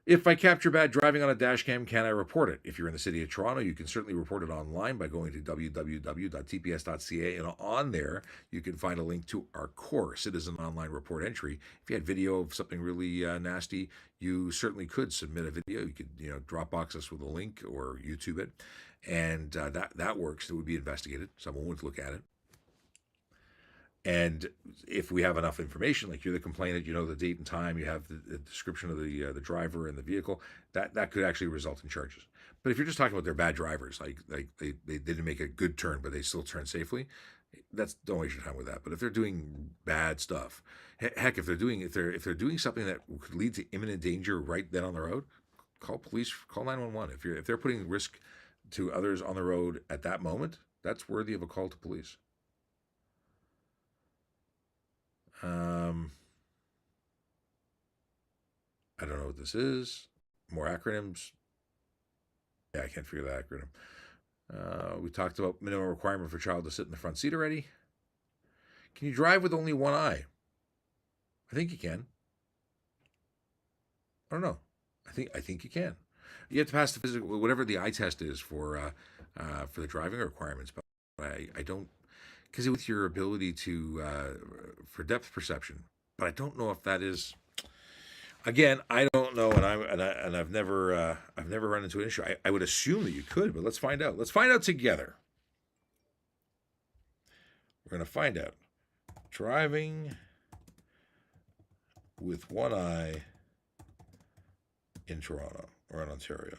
If I capture bad driving on a dash cam, can I report it? If you're in the city of Toronto, you can certainly report it online by going to www.tps.ca, and on there you can find a link to our core citizen online report entry. If you had video of something really nasty, you certainly could submit a video. You could, Dropbox us with a link or YouTube it, and that works. It would be investigated. Someone would look at it. And if we have enough information, like you're the complainant, you know the date and time, you have the description of the driver and the vehicle, that could actually result in charges. But if you're just talking about they're bad drivers, like they didn't make a good turn, but they still turned safely, don't waste your time with that. But if they're doing bad stuff, heck, if they're doing something that could lead to imminent danger right then on the road, call police, call 911. If they're putting risk to others on the road at that moment, that's worthy of a call to police. I don't know what this is. More acronyms. Yeah, I can't figure the acronym. We talked about minimum requirement for child to sit in the front seat already. Can you drive with only one eye? I think you can. I don't know. I think you can. You have to pass the physical, whatever the eye test is for the driving requirements. But I don't, because with your ability to for depth perception. But I don't know if that is. Again, I don't know, and I've never run into an issue. I would assume that you could, but let's find out. Let's find out together. We're going to find out. Driving with one eye in Toronto or in Ontario.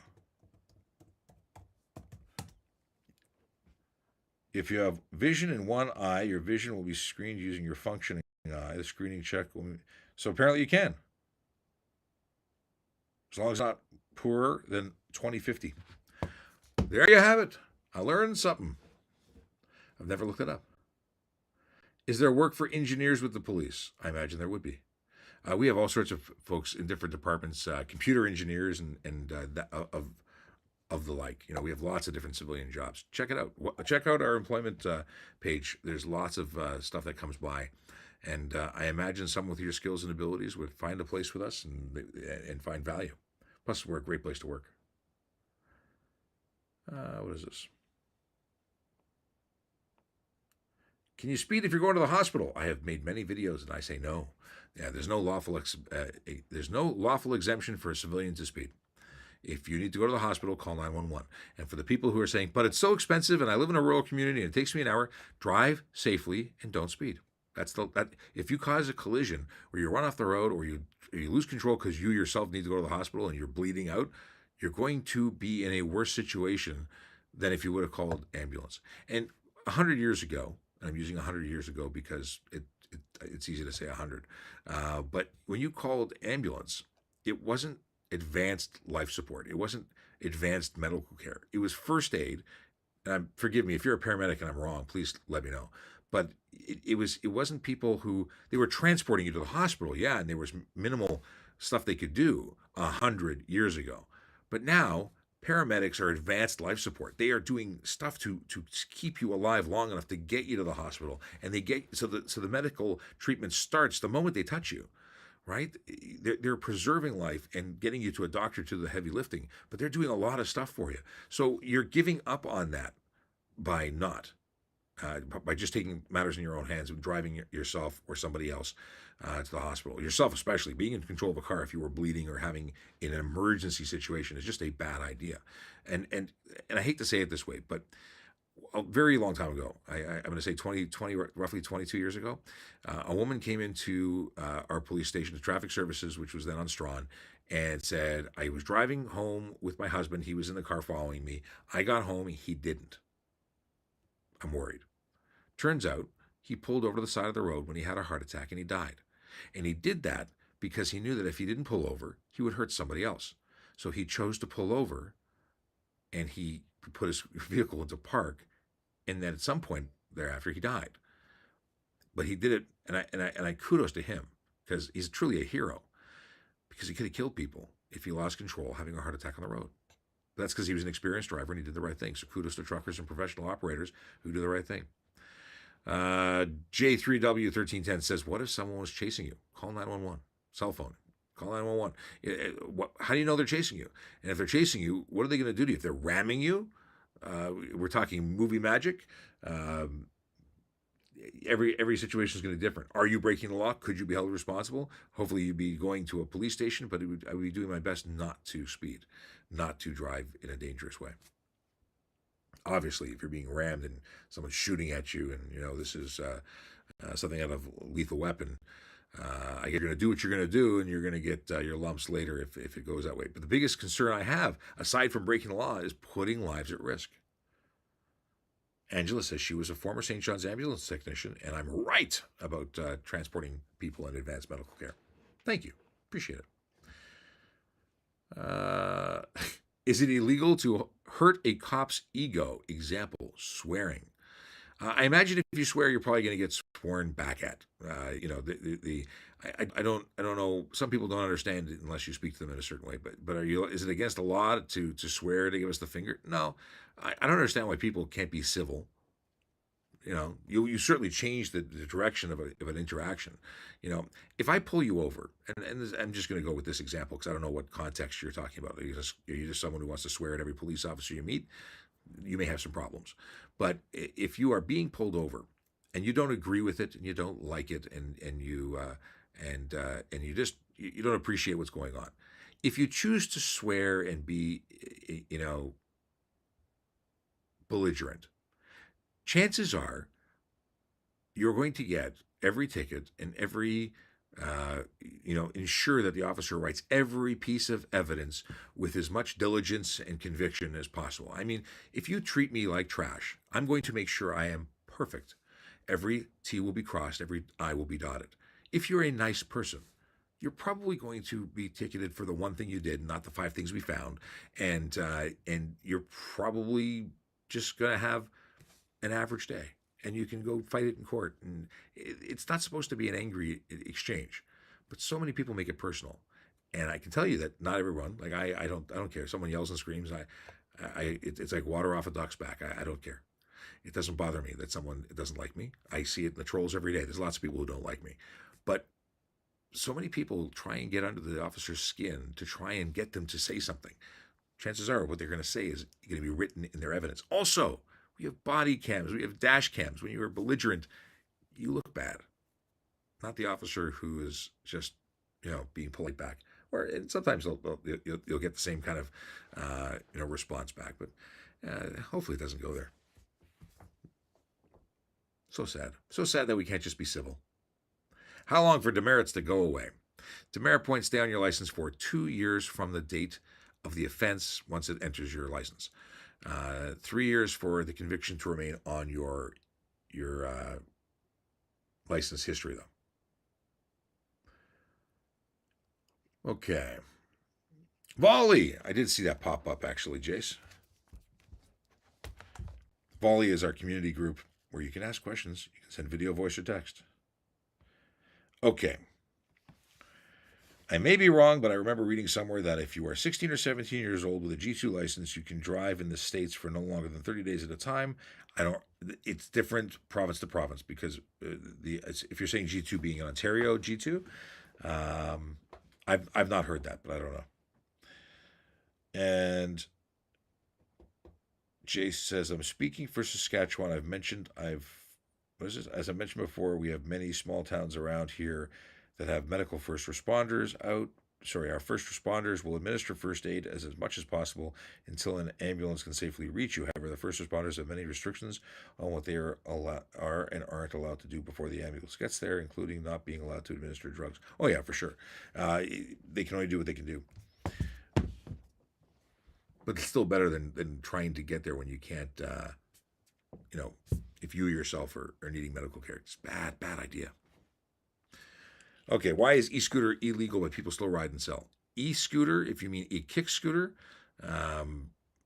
If you have vision in one eye, your vision will be screened using your functioning eye. The screening check will. So apparently you can. As long as it's not poorer than 20/50. There you have it. I learned something. I've never looked it up. Is there work for engineers with the police? I imagine there would be. We have all sorts of folks in different departments, computer engineers and of the like. We have lots of different civilian jobs. Check it out. Check out our employment page. There's lots of stuff that comes by. And I imagine someone with your skills and abilities would find a place with us and find value. Plus, we're a great place to work. What is this? Can you speed if you're going to the hospital? I have made many videos and I say no. Yeah, there's no lawful exemption for a civilian to speed. If you need to go to the hospital, call 911. And for the people who are saying, but it's so expensive and I live in a rural community and it takes me an hour, drive safely and don't speed. If you cause a collision or you run off the road or you lose control because you yourself need to go to the hospital and you're bleeding out, you're going to be in a worse situation than if you would have called ambulance. And 100 years ago, and I'm using 100 years ago because it's easy to say 100, but when you called ambulance, it wasn't advanced life support. It wasn't advanced medical care. It was first aid. And forgive me if you're a paramedic and I'm wrong, please let me know. But it wasn't people who, they were transporting you to the hospital, yeah, and there was minimal stuff they could do 100 years ago. But now paramedics are advanced life support. They are doing stuff to keep you alive long enough to get you to the hospital, and so the medical treatment starts the moment they touch you, right? They're preserving life and getting you to a doctor to do the heavy lifting, but they're doing a lot of stuff for you. So you're giving up on that by not. by just taking matters in your own hands and driving yourself or somebody else to the hospital. Yourself, especially, being in control of a car if you were bleeding or having in an emergency situation is just a bad idea. And I hate to say it this way, but a very long time ago, I'm going to say roughly 22 years ago, a woman came into our police station, the traffic services, which was then on Strawn, and said, I was driving home with my husband. He was in the car following me. I got home. He didn't. I'm worried. Turns out he pulled over to the side of the road when he had a heart attack and he died. And he did that because he knew that if he didn't pull over, he would hurt somebody else. So he chose to pull over and he put his vehicle into park. And then at some point thereafter, he died. But he did it, and I kudos to him because he's truly a hero because he could have killed people if he lost control having a heart attack on the road. But that's because he was an experienced driver and he did the right thing. So kudos to truckers and professional operators who do the right thing. J3W1310 says, what if someone was chasing you? Call 911. Cell phone. Call 911. How do you know they're chasing you? And if they're chasing you, what are they going to do to you? If they're ramming you, we're talking movie magic. Every situation is going to be different. Are you breaking the law? Could you be held responsible? Hopefully you'd be going to a police station, but I would be doing my best not to speed, not to drive in a dangerous way. Obviously, if you're being rammed and someone's shooting at you and, this is something out of Lethal Weapon, I guess you're going to do what you're going to do and you're going to get your lumps later if it goes that way. But the biggest concern I have, aside from breaking the law, is putting lives at risk. Angela says she was a former St. John's ambulance technician, and I'm right about transporting people in advanced medical care. Thank you. Appreciate it. Is it illegal to hurt a cop's ego? Example, swearing. I imagine if you swear, you're probably going to get sworn back at. I don't know. Some people don't understand it unless you speak to them in a certain way. But is it against the law to swear to give us the finger? No, I don't understand why people can't be civil. You certainly change the direction of an interaction. If I pull you over, and I'm just going to go with this example because I don't know what context you're talking about. Are you just someone who wants to swear at every police officer you meet? You may have some problems. But if you are being pulled over and you don't agree with it and you don't like it and you don't appreciate what's going on, if you choose to swear and be belligerent, chances are you're going to get every ticket and every ensure that the officer writes every piece of evidence with as much diligence and conviction as possible. I mean, if you treat me like trash, I'm going to make sure I am perfect. Every T will be crossed, every I will be dotted. If you're a nice person, you're probably going to be ticketed for the one thing you did, not the 5 things we found, and you're probably just going to have an average day. And you can go fight it in court. And it's not supposed to be an angry exchange, but so many people make it personal. And I can tell you that not everyone, like I don't care. Someone yells and screams. It's like water off a duck's back. I don't care. It doesn't bother me that someone doesn't like me. I see it in the trolls every day. There's lots of people who don't like me, but so many people try and get under the officer's skin to try and get them to say something. Chances are what they're going to say is going to be written in their evidence. Also, we have body cams. We have dash cams. When you're belligerent, you look bad. Not the officer who is just, being polite back. And sometimes you'll get the same kind of, response back. But hopefully it doesn't go there. So sad. So sad that we can't just be civil. How long for demerits to go away? Demerit points stay on your license for 2 years from the date of the offense once it enters your license. 3 years for the conviction to remain on your license history, though. Okay. Volley. I did see that pop up, actually, Jace. Volley is our community group where you can ask questions. You can send video, voice, or text. Okay. I may be wrong, but I remember reading somewhere that if you are 16 or 17 years old with a G2 license, you can drive in the States for no longer than 30 days at a time. It's different province to province because if you're saying G2 being in Ontario, G2, I've not heard that, but I don't know. And Jace says, I'm speaking for Saskatchewan. What is this? As I mentioned before, we have many small towns around here that have medical first responders out. Sorry, our first responders will administer first aid as much as possible until an ambulance can safely reach you. However, the first responders have many restrictions on what they are and aren't allowed to do before the ambulance gets there, including not being allowed to administer drugs. Oh yeah, for sure. They can only do what they can do. But it's still better than trying to get there when you can't, if you yourself are needing medical care. It's bad idea. Okay, why is e-scooter illegal but people still ride and sell? E-scooter, if you mean e-kick scooter,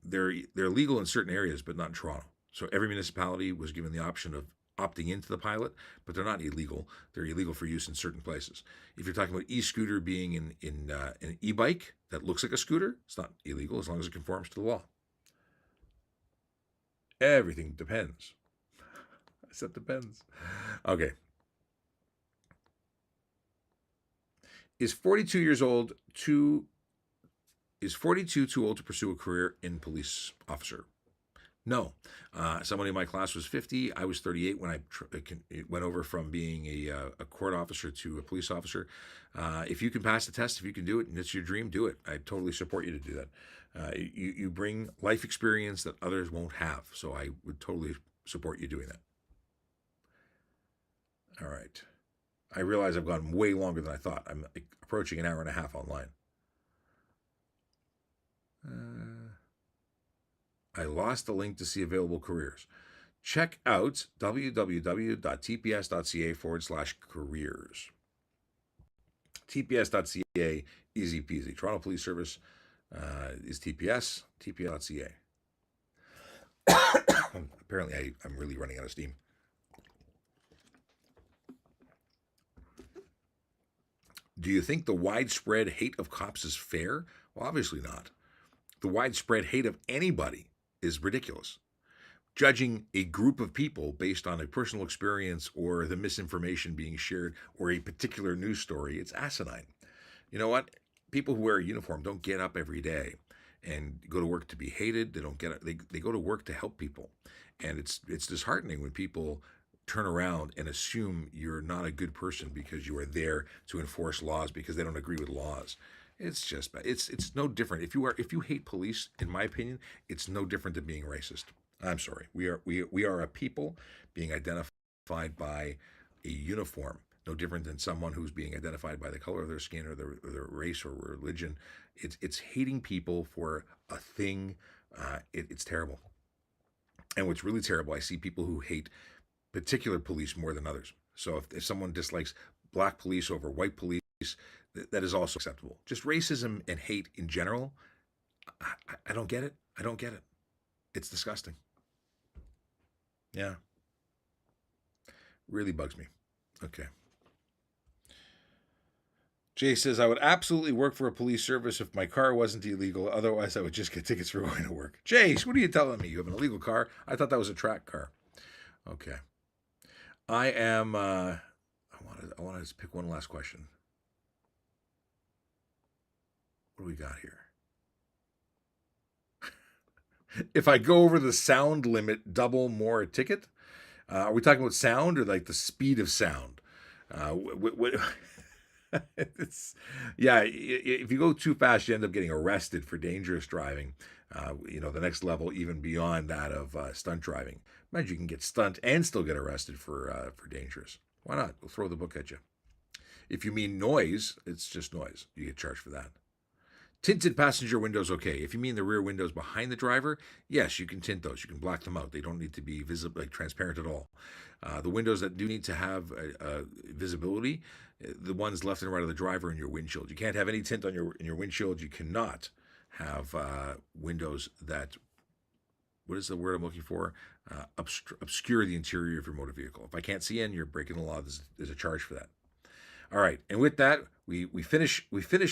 they're legal in certain areas, but not in Toronto. So every municipality was given the option of opting into the pilot, but they're not illegal. They're illegal for use in certain places. If you're talking about e-scooter being in an e-bike that looks like a scooter, it's not illegal as long as it conforms to the law. Everything depends. I said depends. Okay. Is 42 too old to pursue a career in police officer? No. Somebody in my class was 50. I was 38 when I went over from being a court officer to a police officer. If you can pass the test, if you can do it, and it's your dream, do it. I totally support you to do that. You bring life experience that others won't have, so I would totally support you doing that. All right. I realize I've gone way longer than I thought. I'm approaching an hour and a half online. I lost the link to see available careers. Check out www.tps.ca/careers. TPS.ca, easy peasy. Toronto Police Service is TPS, tps.ca. Apparently, I'm really running out of steam. Do you think the widespread hate of cops is fair? Well, obviously not. The widespread hate of anybody is ridiculous. Judging a group of people based on a personal experience or the misinformation being shared or a particular news story, it's asinine. You know what? People who wear a uniform don't get up every day and go to work to be hated. They don't get up. They go to work to help people. And it's disheartening when people turn around and assume you're not a good person because you are there to enforce laws because they don't agree with laws. It's just it's no different. If you hate police, in my opinion, it's no different than being racist. I'm sorry. We are a people being identified by a uniform, no different than someone who's being identified by the color of their skin or their race or religion. It's hating people for a thing. It's terrible. And what's really terrible, I see people who hate particular police more than others. So if someone dislikes black police over white police, that is also acceptable. Just racism and hate in general, I don't get it. I don't get it. It's disgusting. Yeah. Really bugs me. Okay. Jay says, I would absolutely work for a police service if my car wasn't illegal. Otherwise, I would just get tickets for going to work. Jace, what are you telling me? You have an illegal car? I thought that was a track car. Okay. I am, I want to pick one last question. What do we got here? If I go over the sound limit, double more a ticket? Are we talking about sound or like the speed of sound? If you go too fast, you end up getting arrested for dangerous driving. The next level, even beyond that of stunt driving. Imagine you can get stunt and still get arrested for dangerous. Why not? We'll throw the book at you. If you mean noise, it's just noise. You get charged for that. Tinted passenger windows, okay. If you mean the rear windows behind the driver, yes, you can tint those. You can black them out. They don't need to be visible, like transparent at all. The windows that do need to have visibility, the ones left and right of the driver in your windshield. You can't have any tint on in your windshield. You cannot have windows that, what is the word I'm looking for? Obscure the interior of your motor vehicle. If I can't see in, you're breaking the law. There's a charge for that. All right, and with that, we finish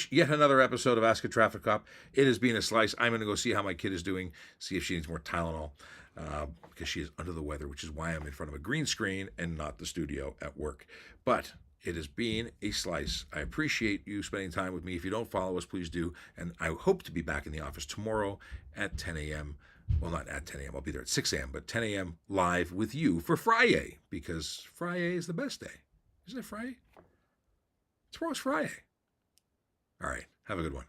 yet another episode of Ask a Traffic Cop. It has been a slice. I'm going to go see how my kid is doing, see if she needs more Tylenol, because she is under the weather, which is why I'm in front of a green screen and not the studio at work. But it has been a slice. I appreciate you spending time with me. If you don't follow us, please do. And I hope to be back in the office tomorrow at 10 a.m. Well, not at 10 a.m. I'll be there at 6 a.m., but 10 a.m. live with you for Friday, because Friday is the best day. Isn't it Friday? Tomorrow's Friday. All right. Have a good one.